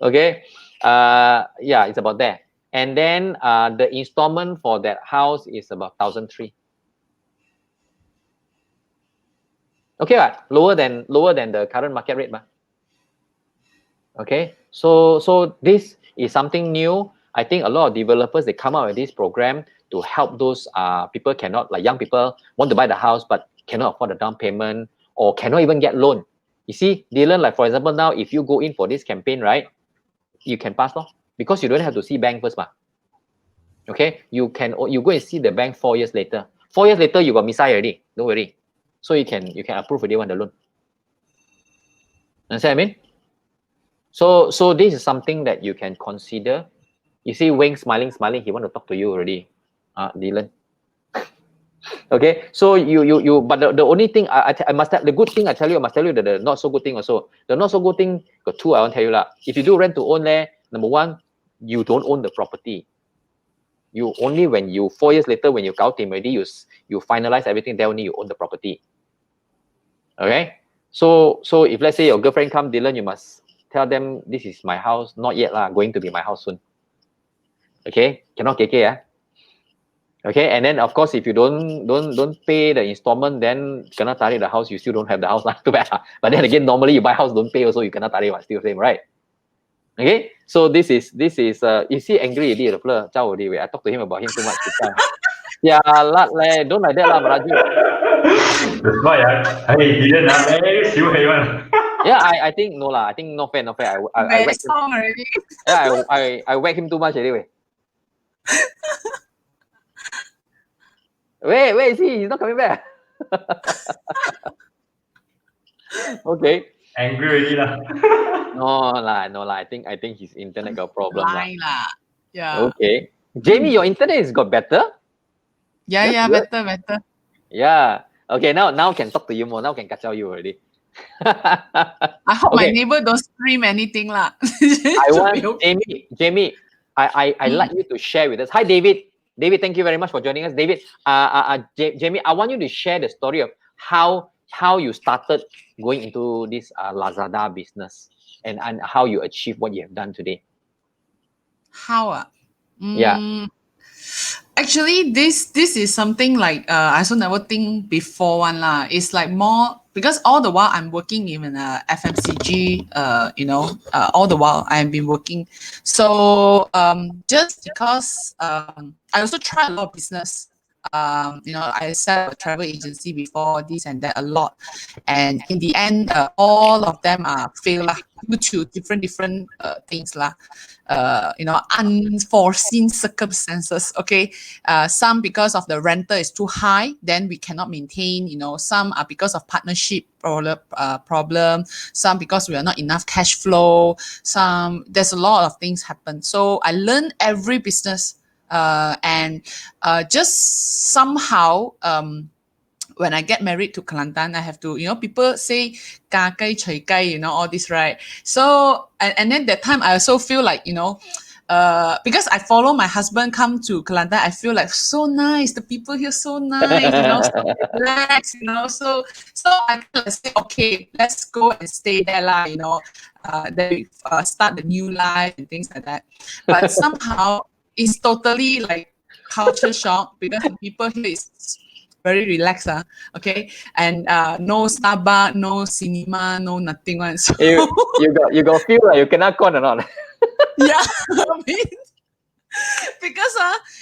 Okay, yeah, it's about there. And then the installment for that house is about 1,003. Okay, lower than the current market rate, okay. So this is something new. I think a lot of developers, they come out with this program to help those people cannot, like young people want to buy the house but cannot afford the down payment or cannot even get loan. You see, Dylan, like for example, now if you go in for this campaign, right, you can pass because you don't have to see bank first, okay. You go and see the bank 4 years later. 4 years later, you got misai already. Don't worry. So you can approve if they want the loan. Understand what I mean? So this is something that you can consider. You see Wayne smiling, he want to talk to you already, Dylan. Okay, so you but the only thing I must tell, the good thing I must tell you that the not so good thing also. The not so good thing got 2 I want to tell you lah. If you do rent to own there, number 1, you don't own the property. You only when you 4 years later when you got him already, you finalize everything, then only you own the property. Okay, so if let's say your girlfriend come, Dylan, you must tell them this is my house, not yet lah, going to be my house soon. Okay, cannot KK. Okay, and then of course if you don't pay the installment, then cannot tarik the house, you still don't have the house lah. Too bad. But then again, normally you buy house don't pay also, you cannot tarik, still same, right? Okay, so this is you see angry already, I talked to him about him too much. Yeah, don't like that lah, Raju. That's why hey, Dylan, yeah, I think no lah. I think not fair. I whack him. Already. Yeah, I whack him too much anyway. Where is he? He's not coming back. Okay. Angry already lah. No lah. I think his internet got problem lah. Yeah. Okay. Jamie, your internet has got better. Yeah, better. Yeah. Okay, now can talk to you more. Now can catch you already. I hope my neighbor don't scream anything lah. I want Jamie. I like you to share with us. Hi, David. David, thank you very much for joining us. David, Jamie, I want you to share the story of how you started going into this Lazada business and how you achieved what you have done today. How? Yeah. Actually, this is something like I also never think before one lah. It's like more because all the while I'm working in FMCG. All the while I've been working. So just because I also try a lot of business. I set up a travel agency before this and that a lot, and in the end, all of them are fail lah due to different things lah. Unforeseen circumstances. Okay, some because of the rental is too high, then we cannot maintain. Some are because of partnership problem. Some because we are not enough cash flow. There's a lot of things happen. So I learned every business. And just somehow, when I get married to Kelantan, I have to, people say, all this, right? So, and then that time I also feel like, because I follow my husband come to Kelantan, I feel like so nice. The people here so nice, so relaxed, So I kind of say, okay, let's go and stay there, lah. Then we start the new life and things like that. But somehow it's totally like culture shock because the people here is very relaxed, okay, and no Starbucks, no cinema, no nothing one. So you got feel like you cannot con or not? yeah, I mean, because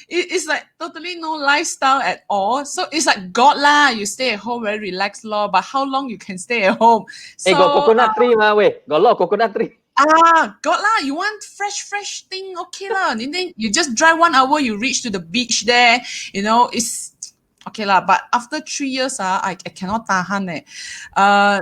it's like totally no lifestyle at all. So it's like God lah, you stay at home very relaxed law, but how long you can stay at home? So got coconut tree ma, wait, got a lot of coconut tree. God lah, you want fresh thing, okay lah. And then you just drive 1 hour, you reach to the beach there, it's okay lah. But after 3 years, I cannot tahan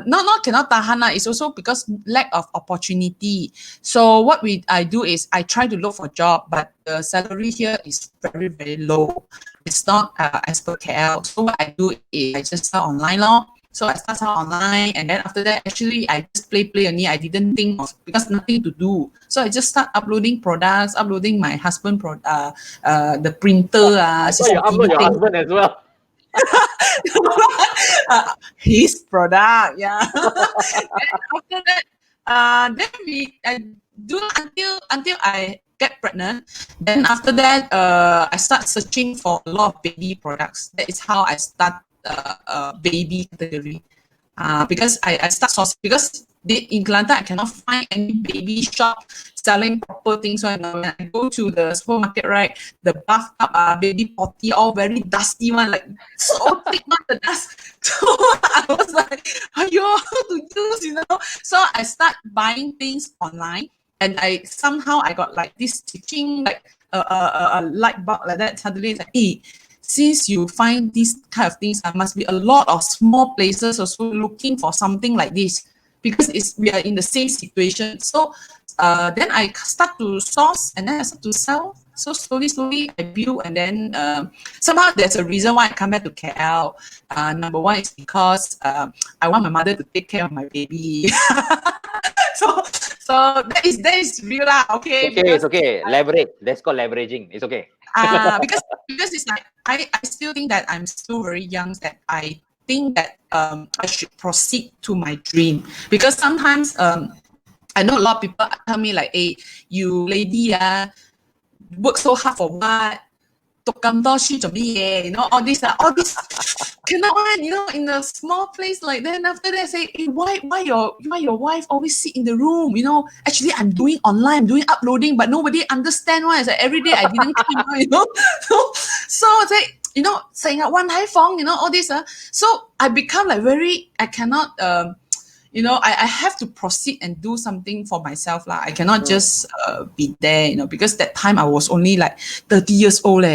not cannot tahan it's also because lack of opportunity. So what I do is I try to look for a job, but the salary here is very, very low. It's not as per KL. So what I do is I just start online lor. So I start online, and then after that, actually, I just play only. I didn't think of, because nothing to do. So I just start uploading products, uploading my husband the printer. So you upload your husband as well. His product, yeah. And after that, then I do until I get pregnant. Then after that, I start searching for a lot of baby products. That is how I start baby category. Because I start sourcing, because in Kelantan I cannot find any baby shop selling proper things. So when I go to the supermarket, right, the bathtub baby potty all very dusty one, like so thick one, the dust. So I was like, how to use, So I start buying things online, and I got like this teaching, like a light bulb like that. Suddenly it's like, hey, since you find these kind of things, there must be a lot of small places also looking for something like this, because we are in the same situation. So then I start to source, and then I start to sell. So slowly I build, and then somehow there's a reason why I come back to KL. Number one is because I want my mother to take care of my baby. So that is real lah. Okay. It's okay. Leverage. That's called leveraging. It's okay. Because it's like I still think that I'm still very young, that I think that I should proceed to my dream. Because sometimes I know a lot of people tell me like, hey, you lady work so hard for what? All this cannot one, in a small place like that. And after that, say, hey, why your wife always sit in the room? Actually, I'm doing online, I'm doing uploading, but nobody understand why. It's like every day I didn't come, So say, saying one high phone, all this. So I become like I cannot, I have to proceed and do something for myself. I cannot just be there, because that time I was only like 30 years old.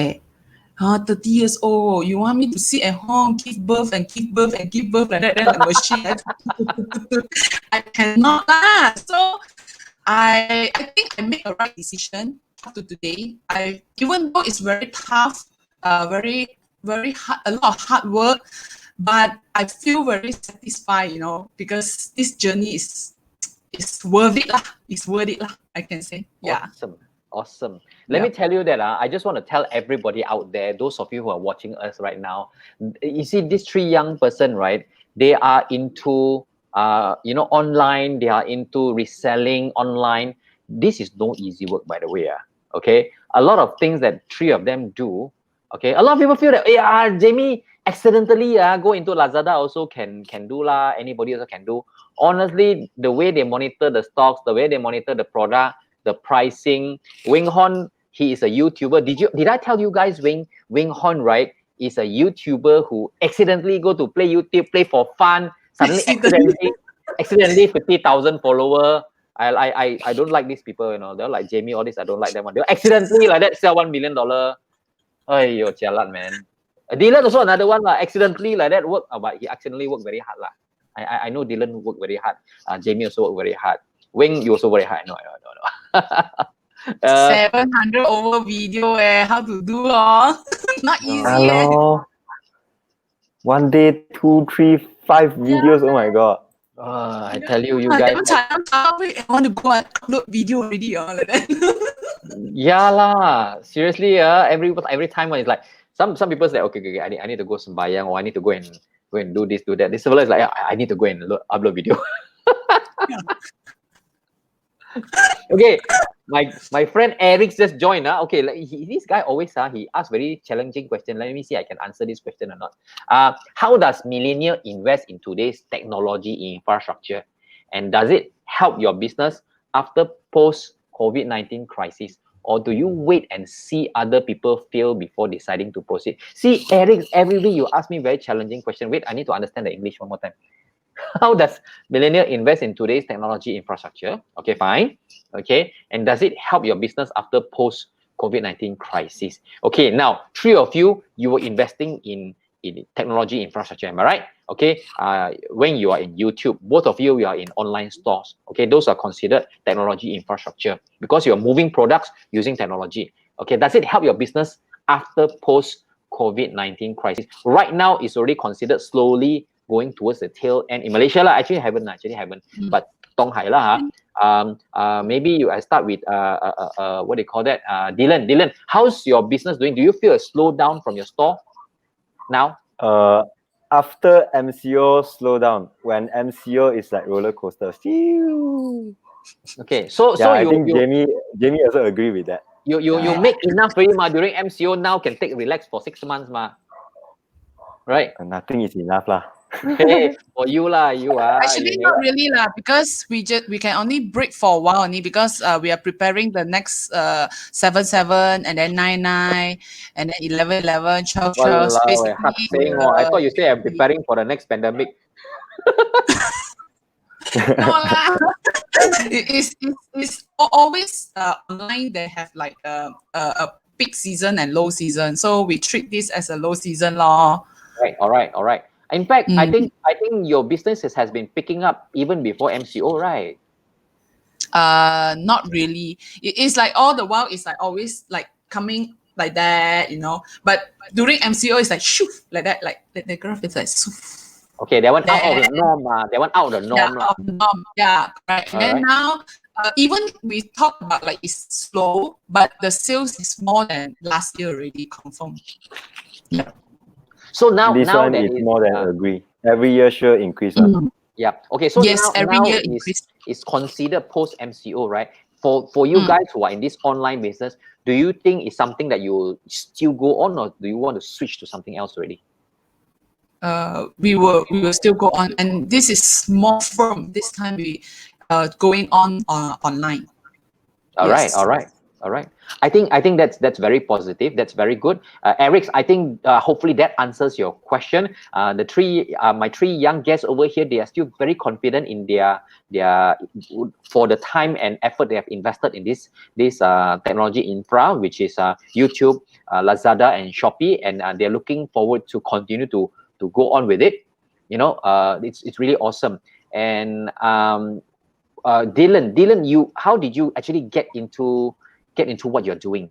30 years old, you want me to sit at home, give birth like that, then the machine, I cannot. So I think I made a right decision up to today. Even though it's very tough, very, very hard, a lot of hard work, but I feel very satisfied, because this journey is worth it lah. It's worth it lah, I can say. Yeah. Awesome. Let me tell you that I just want to tell everybody out there, those of you who are watching us right now, you see these three young person, right? They are into online. They are into reselling online. This is no easy work, by the way. Okay, a lot of things that three of them do. Okay, a lot of people feel that Jamie accidentally go into Lazada also can do lah. Anybody also can do. Honestly, the way they monitor the stocks, the way they monitor the product, the pricing. Wing Hon, he is a YouTuber. Did I tell you guys Wing Hon, right, is a YouTuber who accidentally go to play YouTube, play for fun, suddenly accidentally 50,000 follower. I don't like these people, they're like Jamie, all this, I don't like them. They'll accidentally like that sell $1 million. Ayyo, jalan, man. Dylan also another one, accidentally like that work, but he accidentally worked very hard. I know Dylan worked very hard. Jamie also worked very hard. Wing, you also very hard. No. 700 over video, how to do not easy. Hello. One day, 2, 3, 5 videos. Oh my god. I tell you guys. I want to go and upload video already, like that. Yeah lah. Seriously, every time when it's like some people say, okay, I need to go sembayang, or I need to go and do this, do that. This fellow is like, I need to go and upload video. Okay, my friend Eric just joined. Okay, like this guy always he asks very challenging question. Let me see I can answer this question or not. How does millennial invest in today's technology infrastructure, and does it help your business after post COVID-19 crisis, or do you wait and see other people fail before deciding to proceed? See, Eric, every week you ask me very challenging question. Wait, I need to understand the English one more time. How does millennial invest in today's technology infrastructure? Okay, fine. Okay, and does it help your business after post COVID-19 crisis? Okay, now three of you were investing in technology infrastructure. Am I right? Okay, when you are in YouTube, both of you are in online stores. Okay, those are considered technology infrastructure because you're moving products using technology. Okay, does it help your business after post COVID-19 crisis? Right now, it's already considered slowly going towards the tail end in Malaysia lah. Actually haven't, but Tonghai lah. Maybe I start with what do you call that? Dylan. Dylan, how's your business doing? Do you feel a slowdown from your store now? After MCO slowdown, when MCO is like roller coaster. Okay, so I think Jamie also agree with that. You make enough already ma during MCO. Now can take relax for 6 months ma. Right? Nothing is enough lah. Hey, for you lah, you are actually not really lah, because we can only break for a while only because we are preparing the next 7/7 and then 9/9 and then 11/11 12/12. So basically, I thought you say I'm preparing for the next pandemic. no lah. It's always online. They have like a peak season and low season, so we treat this as a low season law. Right. All right. In fact, I think your business has been picking up even before MCO, right? Not really. It's like all the while it's like always like coming like that, you know. But during MCO it's like shoo, like that, like the graph is like shoo. Okay, that one out of the norm. That one out of the norm. Yeah, out of the norm. Yeah, right. And then now, even we talk about like it's slow, but the sales is more than last year already confirmed. Yeah. So now this one is more than agree. Every year sure increase. Yeah. Okay. So yes, every year is considered post MCO, right? For you guys who are in this online business, do you think it's something that you still go on, or do you want to switch to something else already? We will still go on, and this is more firm. This time we going on online. All right. I think that's very positive. That's very good. Eric, I think hopefully that answers your question. My three young guests over here, they are still very confident in their for the time and effort they have invested in this technology infra, which is YouTube, Lazada, and Shopee, and they're looking forward to continue to go on with it. You know, it's really awesome. And Dylan, how did you actually get into what you're doing?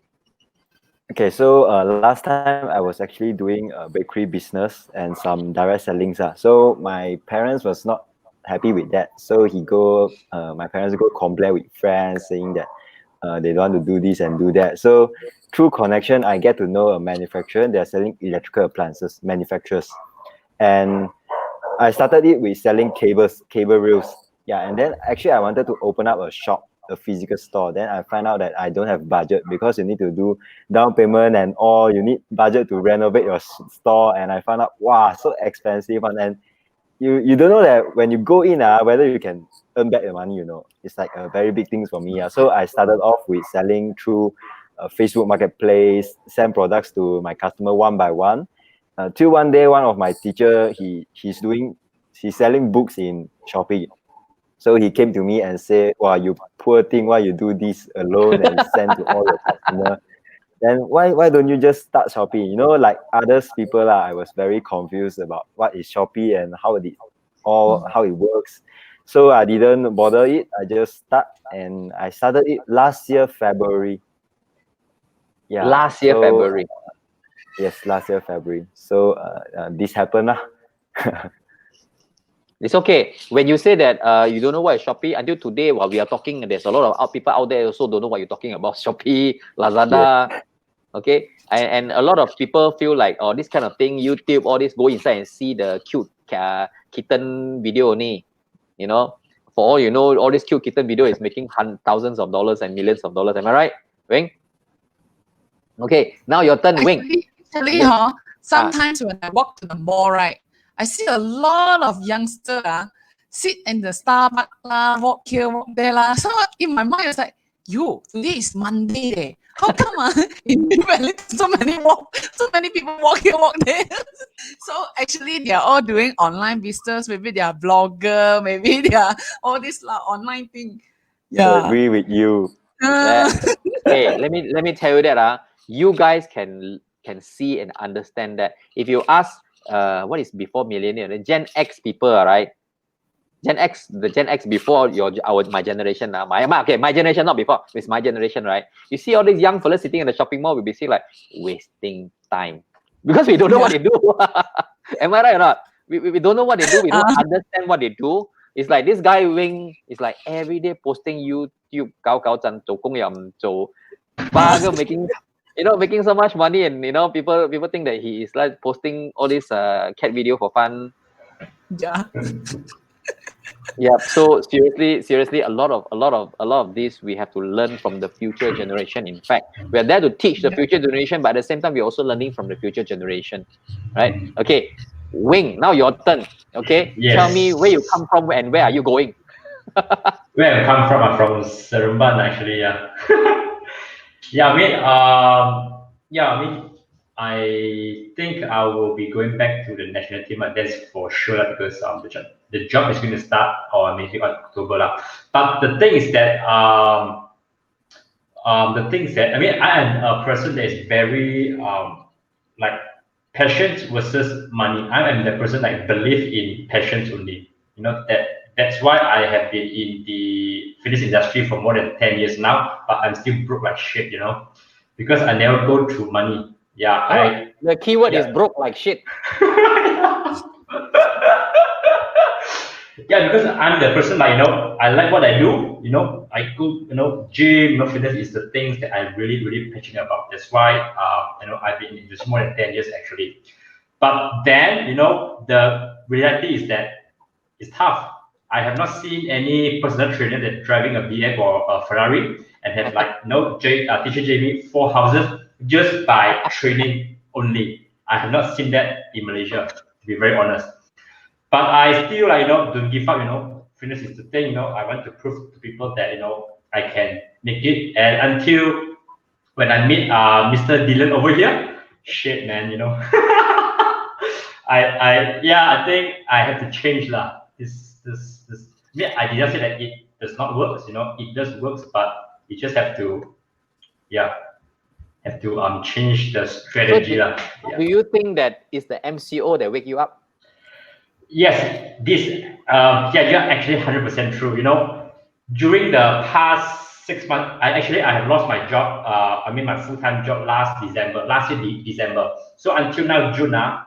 Okay, so last time I was actually doing a bakery business and some direct sellings. So my parents was not happy with that. So my parents go complain with friends saying that they don't want to do this and do that. So through connection, I get to know a manufacturer. They're selling electrical appliances, manufacturers. And I started it with selling cable reels. Yeah, and then actually I wanted to open up a shop, a physical store. Then I find out that I don't have budget because you need to do down payment and all. You need budget to renovate your store. And I found out, wow, so expensive. And you don't know that when you go in, whether you can earn back the money, you know. It's like a very big thing for me. So I started off with selling through Facebook Marketplace, send products to my customer one by one. Till one day, one of my teacher, he's selling books in Shopee. So he came to me and said, "Wow, you poor thing, why you do this alone and send to all your customers? Then why don't you just start Shopee?" You know, like others people, I was very confused about what is Shopee and how it works. So I didn't bother it. I just start, and I started it last year February. Yeah. Last year February. Yes, last year February. So this happened. It's okay. When you say that you don't know what is Shopee, until today while we are talking, there's a lot of people out there also don't know what you're talking about. Shopee, Lazada, okay? And a lot of people feel like, oh, this kind of thing, YouTube, all this, go inside and see the cute kitten video only. You know, for all you know, all this cute kitten video is making thousands of dollars and millions of dollars. Am I right, Wing? Okay, now your turn, Wing. Actually, sometimes when I walk to the mall, right, I see a lot of youngsters sit in the Starbucks, walk here, walk there. So in my mind, it's like, today is Monday. Eh. How come in New Valley so many people walk here, walk there? So actually, they are all doing online business. Maybe they are blogger. Maybe they are all this online thing. Yeah, I agree with you. Hey, let me tell you that you guys can see and understand that. If you ask what is before millennial, the Gen X people, right? The Gen X before my generation now. My generation, not before. It's my generation, right? You see all these young fellas sitting in the shopping mall, we'll be saying like wasting time because we don't know what they do. Am I right or not? We don't know what they do. We don't understand what they do. It's like this guy Wing is like every day posting YouTube, making making so much money, and people think that he is like posting all this cat video for fun. Yeah. Yeah. So seriously, a lot of this we have to learn from the future generation. In fact, we are there to teach the future generation, but at the same time, we're also learning from the future generation, right? Okay, Wing, now your turn. Okay, Yes. Tell me where you come from and where are you going? Where I come from, I'm from Seremban actually. Yeah. I think I will be going back to the national team. That's for sure because the job is going to start or maybe October lah. But the thing is that I am a person that is very like passion versus money. I am the person that believe in passions only. That's why I have been in the fitness industry for more than 10 years now, but I'm still broke like shit, because I never go through money. Yeah, the keyword is broke like shit. Yeah, because I'm the person like, I like what I do, I go, gym, fitness is the things that I'm really, really passionate about. That's why, I've been in this more than 10 years actually. But then, the reality is that it's tough. I have not seen any personal trainer that driving a BM or a Ferrari and have teacher Jamie 4 houses just by training only. I have not seen that in Malaysia, to be very honest. But I still don't give up. Fitness is the thing. I want to prove to people that I can make it. And until when I meet Mr. Dylan over here, shit, man. I think I have to change lah. I did not say that it does not work. It does work, but you just have to, change the strategy lah. Do you think that is the MCO that wake you up? Yes, you're actually 100% true. During the past 6 months, I have lost my job. My full-time job last year, December. So until now, June, I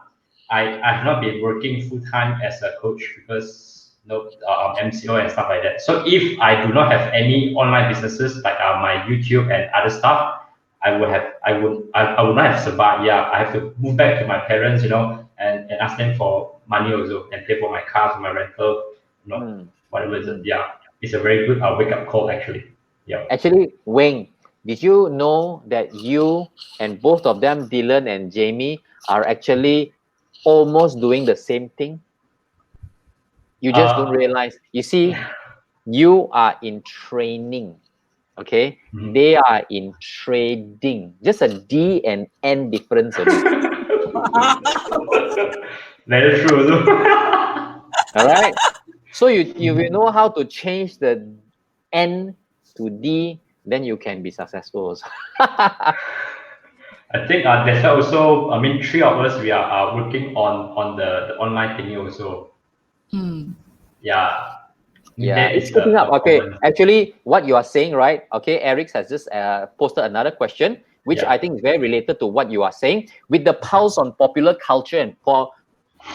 have not been working full-time as a coach because MCO and stuff like that. So if I do not have any online businesses like my YouTube and other stuff, I would not have survived. Yeah, I have to move back to my parents, and ask them for money also and pay for my car, for my rental, whatever it is. Yeah, it's a very good wake-up call actually. Yeah. Actually, Wayne, did you know that you and both of them, Dylan and Jamie, are actually almost doing the same thing? You just don't realize. You see, you are in training, okay? Mm-hmm. They are in trading. Just a D and N difference. Very true. All right. So you will know how to change the N to D, then you can be successful also. I think there's also, 3 of us, we are working on the online thingy also. Yeah. Yeah, it's picking up. Okay, actually, what you are saying, right? Okay, Eric has just posted another question, which I think is very related to what you are saying. With the pulse on popular culture and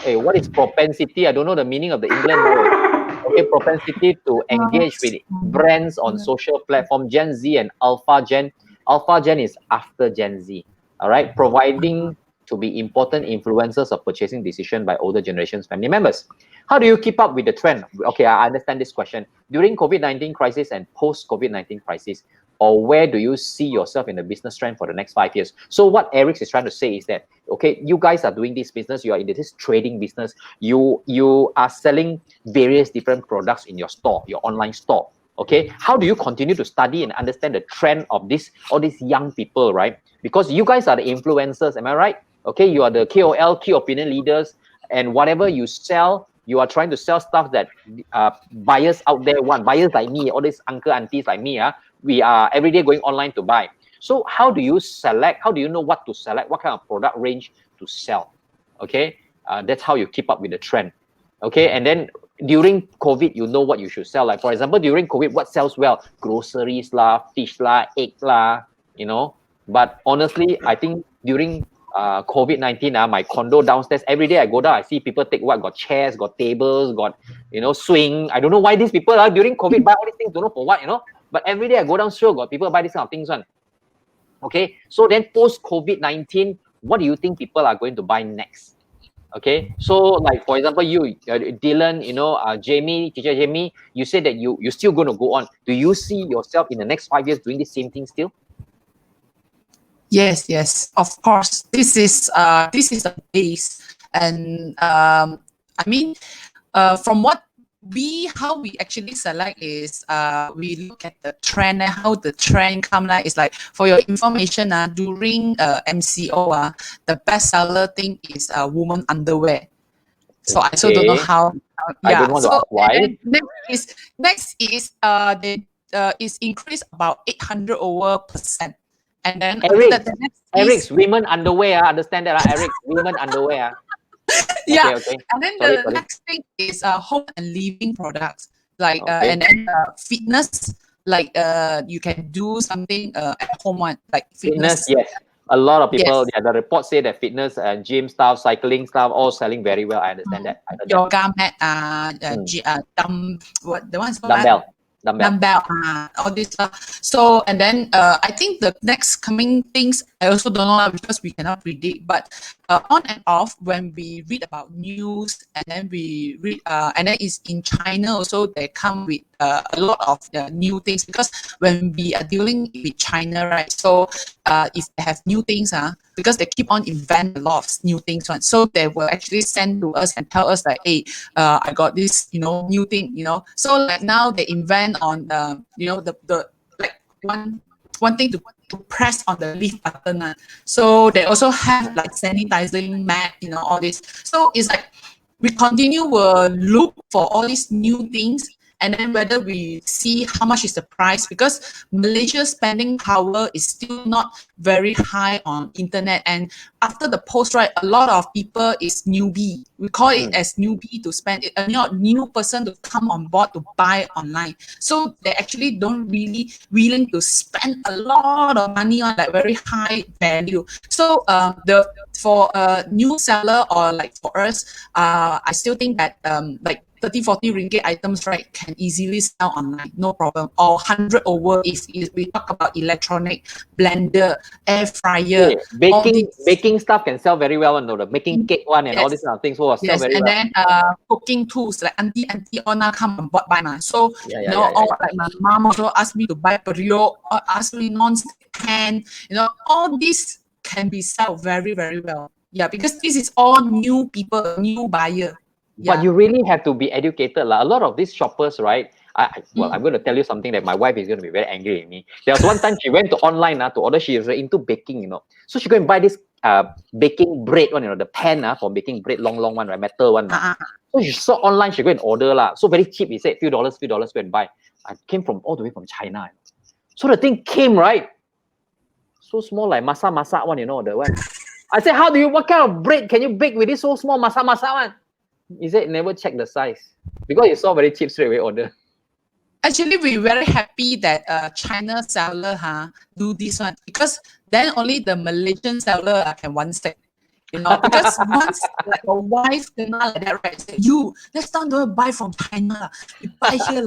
Hey, what is propensity? I don't know the meaning of the England word. Okay, propensity to engage with brands on social platform, Gen Z and Alpha Gen. Alpha Gen is after Gen Z. All right, providing to be important influencers of purchasing decision by older generations family members. How do you keep up with the trend? Okay, I understand this question. During COVID-19 crisis and post-COVID-19 crisis, or where do you see yourself in the business trend for the next 5 years? So what Eric is trying to say is that, okay, you guys are doing this business, you are in this trading business, you are selling various different products in your store, your online store. Okay, how do you continue to study and understand the trend of all these young people, right? Because you guys are the influencers, am I right? Okay, you are the KOL, key opinion leaders, and whatever you sell, you are trying to sell stuff that buyers out there want. Buyers like me, all these uncle aunties like me, we are every day going online to buy. So how do you select? How do you know what to select? What kind of product range to sell? Okay, that's how you keep up with the trend. Okay, and then during COVID, you know what you should sell. Like for example, during COVID, what sells well? Groceries lah, fish lah, egg lah, you know. But honestly, I think during COVID-19, my condo downstairs, every day I go down, I see people take what? Got chairs, got tables, got, swing. I don't know why these people are during COVID buy all these things, don't know for what, But every day I go down, sure, got people buy these kind of things one. Okay, so then post COVID-19, what do you think people are going to buy next? Okay, so like for example, you, Dylan, Jamie, teacher Jamie, you said that you're still going to go on. Do you see yourself in the next 5 years doing the same thing still? Yes, of course. This is the base, and I mean, from how we actually select is we look at the trend and how the trend come like. It's like, for your information, during MCO, the best seller thing is woman underwear. So I also don't know how. I don't want to ask why. Next is is increased about 800%. And then Eric's women underwear, understand that, Eric? Women underwear. Yeah. Okay. And then the next thing is home and living products, like and then fitness, like you can do something at home one, like fitness. Yes. A lot of people, the reports say that fitness and gym stuff, cycling stuff, all selling very well. I understand that. Yoga mat, dumbbell, all this stuff. So, and then I think the next coming things, I also don't know because we cannot predict, but on and off, when we read about news, and then we read, and then it's in China also, they come with a lot of new things, because when we are dealing with China, right? So if they have new things, because they keep on inventing a lot of new things, so they will actually send to us and tell us like, hey, I got this, new thing, So like now they invent on the like one thing to press on the leave button. So they also have like sanitizing mat, all this. So it's like we continue look for all these new things, and then whether we see how much is the price, because Malaysia's spending power is still not very high on internet. And after the post, right, a lot of people is newbie. We call it as newbie to spend it, a new person to come on board to buy online. So they actually don't really willing to spend a lot of money on like very high value. So for a new seller, or like for us, I still think that like 30-40 ringgit items, right, can easily sell online, no problem. Or 100 over if we talk about electronic, blender, air fryer. Baking stuff can sell very well, the baking cake one and all these kind of things will sell very well. And then cooking tools, like auntie all now come on board buy. So like my mom also asked me to buy period, or ask me non-stick pan, all this can be sold very, very well. Yeah, because this is all new people, new buyer. But you really have to be educated. A lot of these shoppers, right? I'm going to tell you something that my wife is going to be very angry at me. There was one time she went to online to order. She is into baking, So she go and buy this baking bread one, the pan for baking bread, long one, right? Metal one. So she saw online, she go and order So very cheap. He said, few dollars, go and buy. I came all the way from China. So the thing came, right? So small, like masa one, the one. I said, what kind of bread can you bake with this so small masa one? He said, never check the size, because he saw very cheap, straight away order. Actually, we're very happy that China seller do this one, because then only the Malaysian seller can one step. Because once like a wife kena like that, right? Say, you next time don't buy from China, you buy here,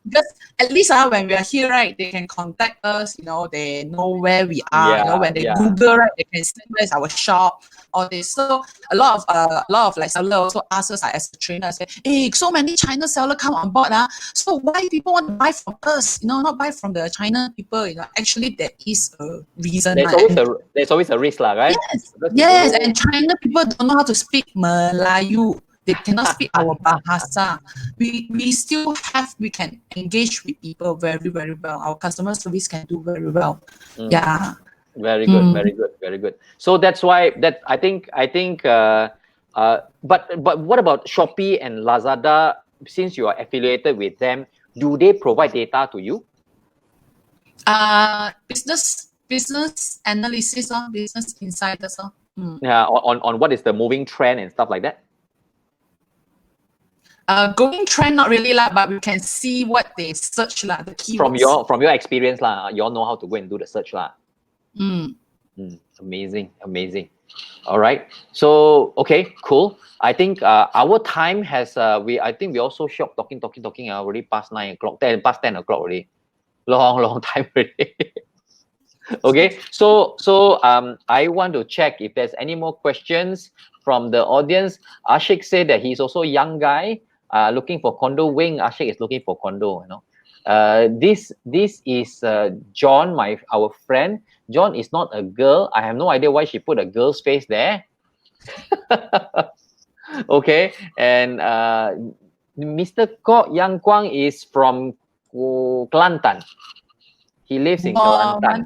because at least when we are here, right, they can contact us, they know where we are, when they Google, right, they can see where's our shop, all this. So a lot of like seller also ask us as a trainer, say, hey, so many China seller come on board, so why people want to buy from us, not buy from the China people, actually there is a reason. There's always a risk, right? Yes, and China people don't know how to speak Melayu. They cannot speak our bahasa. We can engage with people very, very well. Our customer service can do very well. Yeah. Very good, very good, very good. So that's why I think but what about Shopee and Lazada? Since you are affiliated with them, do they provide data to you? Business analysis or business insiders. Yeah, on what is the moving trend and stuff like that. Going trend not really but we can see what they search the keywords. From your experience you all know how to go and do the search Amazing. All right, so okay, cool. I think our time has I think we also shocked talking already past 9 o'clock, past 10 o'clock already. Long time already. Okay, so I want to check if there's any more questions from the audience. Ashik said that he's also a young guy looking for condo. Wing Ashik is looking for condo. This is John, our friend. John is not a girl. I have no idea why she put a girl's face there. Okay, and Mr. Ko Yang Kwang is from Kelantan. He lives in Kelantan.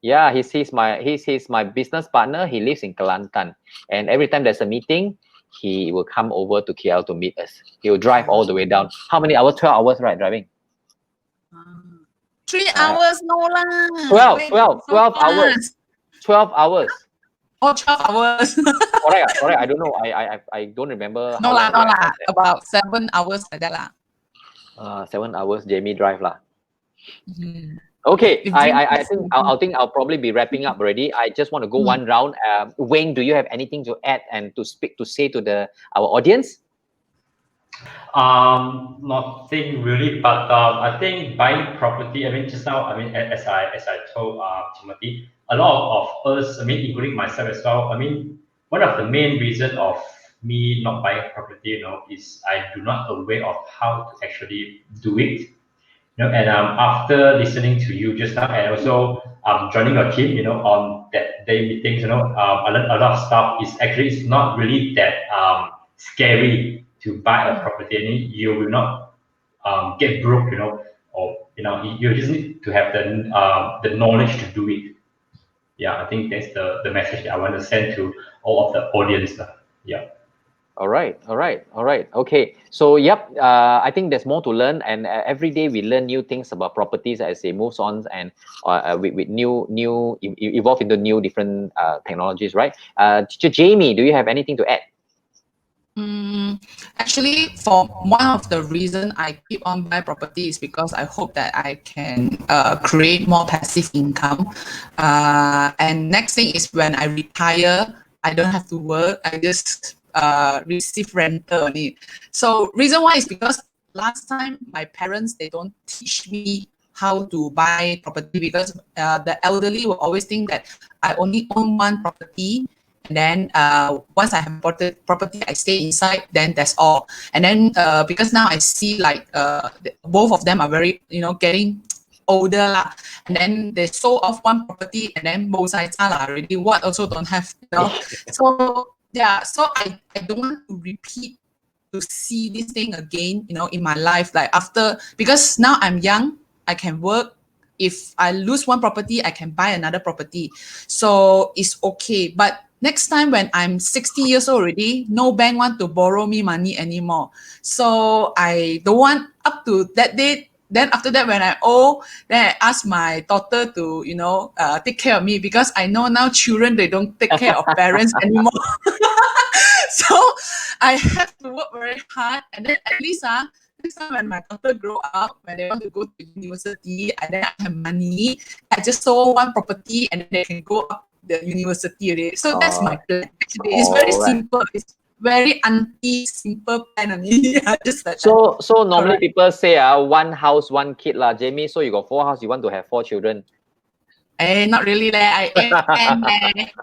Yeah, he's my business partner. He lives in Kelantan, and every time there's a meeting, he will come over to KL to meet us. He will drive all the way down. How many hours? 12 hours, right? Driving. 3 hours, no lah. 12 hours. 12 hours. Oh, 12 hours. Correct. I don't know. I don't remember. No lah. About 7 hours like that lah. 7 hours. Jamie drive lah. Okay, I think I'll probably be wrapping up already. I just want to go one round. Wayne, do you have anything to add and to say to our audience? Nothing really, but I think buying property. Just now, as I told Timothy, a lot of us, including myself as well. One of the main reasons of me not buying property, is I do not aware of how to actually do it. And after listening to you just now, and also joining your team, on that day meetings, I learned a lot of stuff. It's not really that scary to buy a property. You will not get broke, or you just need to have the knowledge to do it. Yeah, I think that's the message that I want to send to all of the audience. Yeah. All right. Okay. So, yep. I think there's more to learn, and every day we learn new things about properties as it moves on, and with new evolve into new different technologies, right? Jamie, do you have anything to add? Actually, for one of the reasons I keep on buying property is because I hope that I can create more passive income. And next thing is when I retire, I don't have to work. I just receive rental on it. So reason why is because last time my parents, they don't teach me how to buy property, because the elderly will always think that I only own one property, and then once I have property, I stay inside, then that's all. And then because now I see like both of them are very, getting older lah, and then they sold off one property, and then both sides are already what also don't have, So yeah, so I don't want to repeat to see this thing again, in my life. Like after, because now I'm young, I can work. If I lose one property, I can buy another property. So it's okay. But next time when I'm 60 years old already, no bank want to borrow me money anymore. So I don't want up to that date. Then after that, when I old, then I ask my daughter to, take care of me, because I know now children, they don't take care of parents anymore. So I have to work very hard, and then at least next time when my daughter grow up, when they want to go to university, and then I have money, I just sold one property, and then they can go up the university already. So that's my plan. Actually, it's very simple. It's very simple plan only. Yeah, just like so normally people say one house, one kid lah, Jamie. So you got 4 houses, you want to have 4 children. Not really I aim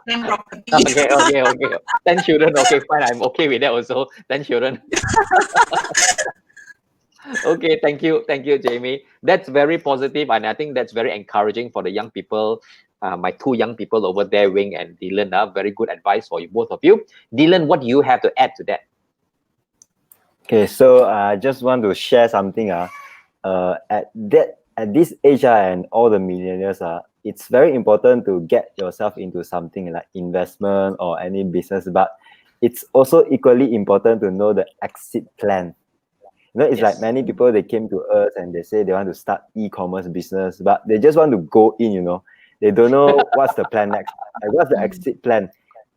10 property. Okay. 10 children. Okay, fine. I'm okay with that also. 10 children. Okay, thank you, Jamie. That's very positive, and I think that's very encouraging for the young people. My 2 young people over there, Wing and Dylan, very good advice for you, both of you. Dylan, what do you have to add to that? Okay, so I just want to share something. At this age and all the millennials, it's very important to get yourself into something like investment or any business, but it's also equally important to know the exit plan. You know, it's like many people, they came to us and they say they want to start e-commerce business, but they just want to go in, you know. They don't know what's the plan next. Like, what's the exit plan?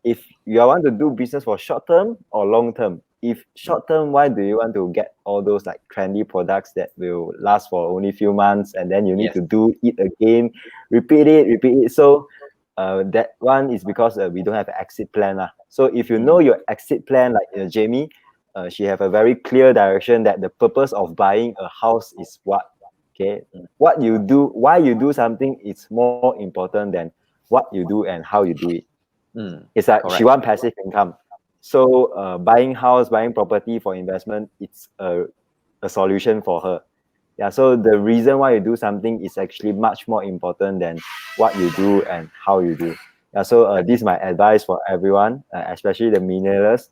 If you want to do business for short term or long term, if short term, why do you want to get all those like trendy products that will last for only a few months, and then you need to do it again, repeat it. So that one is because we don't have an exit plan. So if you know your exit plan, like Jamie, she have a very clear direction that the purpose of buying a house is what. Okay, what you do, why you do something is more important than what you do and how you do it. It's like she wants passive income. So buying house, buying property for investment, it's a solution for her. Yeah, so the reason why you do something is actually much more important than what you do and how you do. Yeah, so this is my advice for everyone, especially the millennials.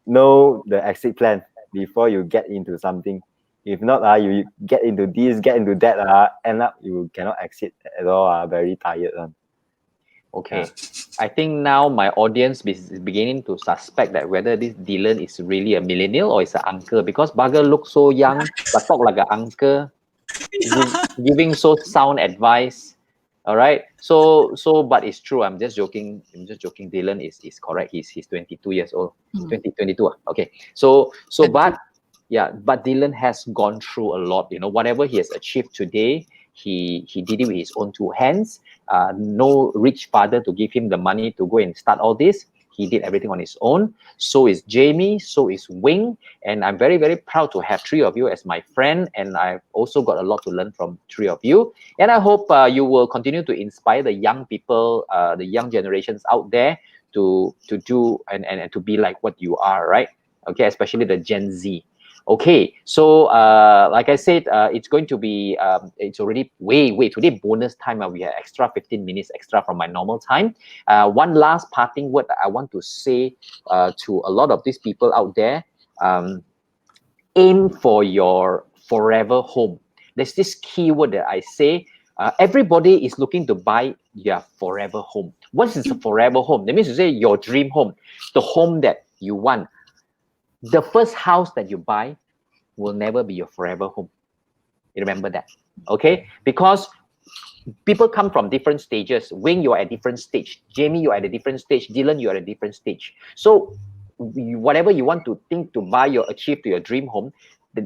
Know the exit plan before you get into something. If not, you get into this, get into that, end up you cannot exit at all. Very tired. Okay, I think now my audience is beginning to suspect that whether this Dylan is really a millennial or is an uncle, because Bugger looks so young but talk like an uncle, giving so sound advice. All right, so but it's true. I'm just joking. Dylan is correct. He's 22 years old. 22. Okay, so but Dylan has gone through a lot. You know, whatever he has achieved today, he did it with his own 2 hands. No rich father to give him the money to go and start all this. He did everything on his own. So is Jamie, so is Wing, and I'm very, very proud to have 3 of you as my friend, and I've also got a lot to learn from 3 of you. And I hope you will continue to inspire the young people, the young generations out there to do and to be like what you are, right? Okay, especially the Gen Z. Okay, so like I said, it's going to be, it's already way today bonus time. We have extra 15 minutes extra from my normal time. One last parting word that I want to say to a lot of these people out there, aim for your forever home. There's this keyword that I say, everybody is looking to buy your forever home. What is a forever home? That means to say your dream home, the home that you want. The first house that you buy will never be your forever home. You remember that, okay? Because people come from different stages. Wing, you're at different stage. Jamie, you're at a different stage. Dylan, you're at a different stage. So whatever you want to think to buy or achieve to your dream home,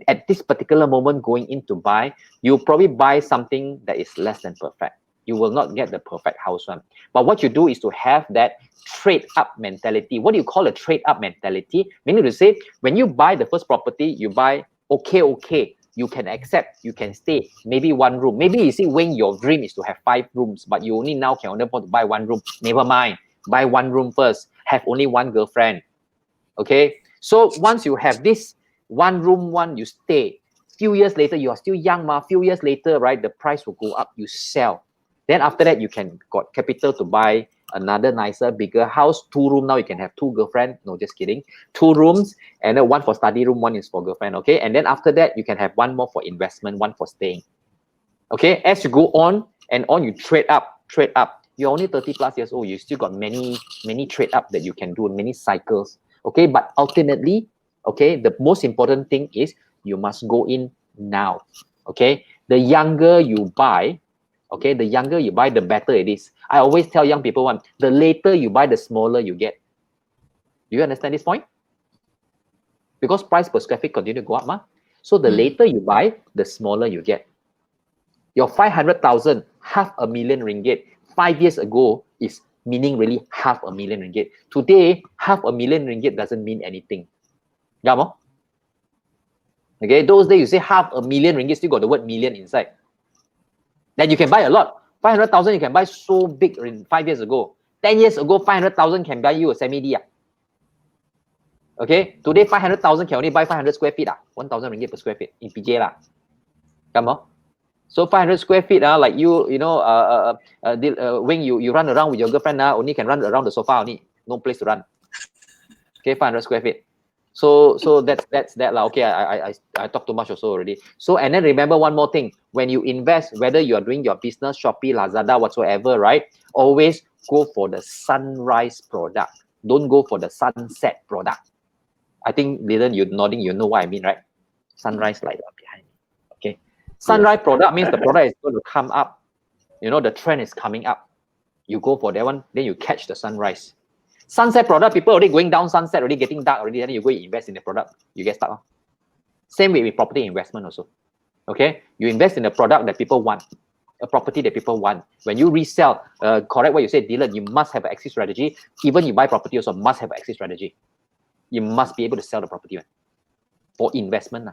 at this particular moment going in to buy, you'll probably buy something that is less than perfect. You will not get the perfect house one. But what you do is to have that trade up mentality. What do you call a trade up mentality? Meaning to say, when you buy the first property, you buy, okay, you can accept, you can stay, maybe 1 room. Maybe you see, when your dream is to have 5 rooms, but you only now can only afford to buy 1 room. Never mind, buy 1 room first, have only 1 girlfriend. Okay, so once you have this 1 room one, you stay. Few years later, you are still young, few years later, right, the price will go up, you sell. Then after that, you can got capital to buy another nicer, bigger house. 2 room, now you can have 2 girlfriend. No, just kidding. 2 rooms, and then 1 for study room, 1 is for girlfriend. Okay, and then after that, you can have 1 more for investment, 1 for staying. Okay, as you go on and on, you trade up. You're only 30 plus years old. You still got many trade up that you can do, many cycles. Okay, but ultimately, okay, the most important thing is you must go in now. Okay, the younger you buy, okay, the younger you buy, the better it is. I always tell young people, the later you buy, the smaller you get. Do you understand this point? Because price per square feet continue to go up, so the later you buy, the smaller you get. Your 500,000, 500,000 ringgit, 5 years ago is meaning really $500,000. Today, $500,000 doesn't mean anything. Yeah, okay, those days you say $500,000, still got the word million inside. Then you can buy a lot. 500,000 you can buy so big in 5 years ago. 10 years ago, 500,000 can buy you a semi-D. Okay, today 500,000 can only buy 500 square feet. 1,000 ringgit per square feet in PJ lah. Come on. So 500 square feet, like when you run around with your girlfriend, only can run around the sofa only. No place to run. Okay, 500 square feet. So that's that lah. Okay, I talked too much also already. So, and then remember one more thing. When you invest, whether you are doing your business, Shopee, Lazada, whatsoever, right? Always go for the sunrise product. Don't go for the sunset product. I think, Dylan, you're nodding, you know what I mean, right? Sunrise like that behind me. Okay. Sunrise product means the product is going to come up. You know, the trend is coming up. You go for that one, then you catch the sunrise. Sunset product, people already going down sunset, already getting dark already, then you go invest in the product, you get stuck. Same way with property investment also. Okay, you invest in a product that people want, a property that people want. When you resell, correct what you said, Dylan, you must have an exit strategy. Even you buy property also must have an exit strategy. You must be able to sell the property for investment.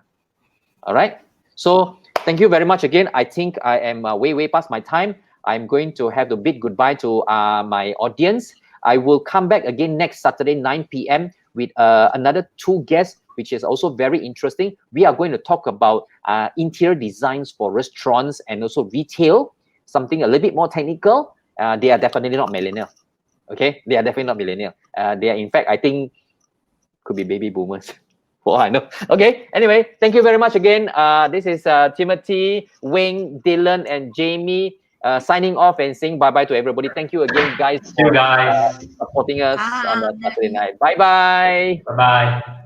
All right, so thank you very much again. I think I am way past my time. I'm going to have to bid goodbye to my audience. I will come back again next Saturday, 9 p.m. with another 2 guests, which is also very interesting. We are going to talk about interior designs for restaurants and also retail, something a little bit more technical. They are definitely not millennial. Okay, they are definitely not millennial. They are, in fact, I think, could be baby boomers. For all I know. Okay, anyway, thank you very much again. This is Timothy, Wing, Dylan, and Jamie. Signing off and saying bye-bye to everybody. Thank you again, guys, for supporting us on a Saturday night. Bye-bye. Bye-bye.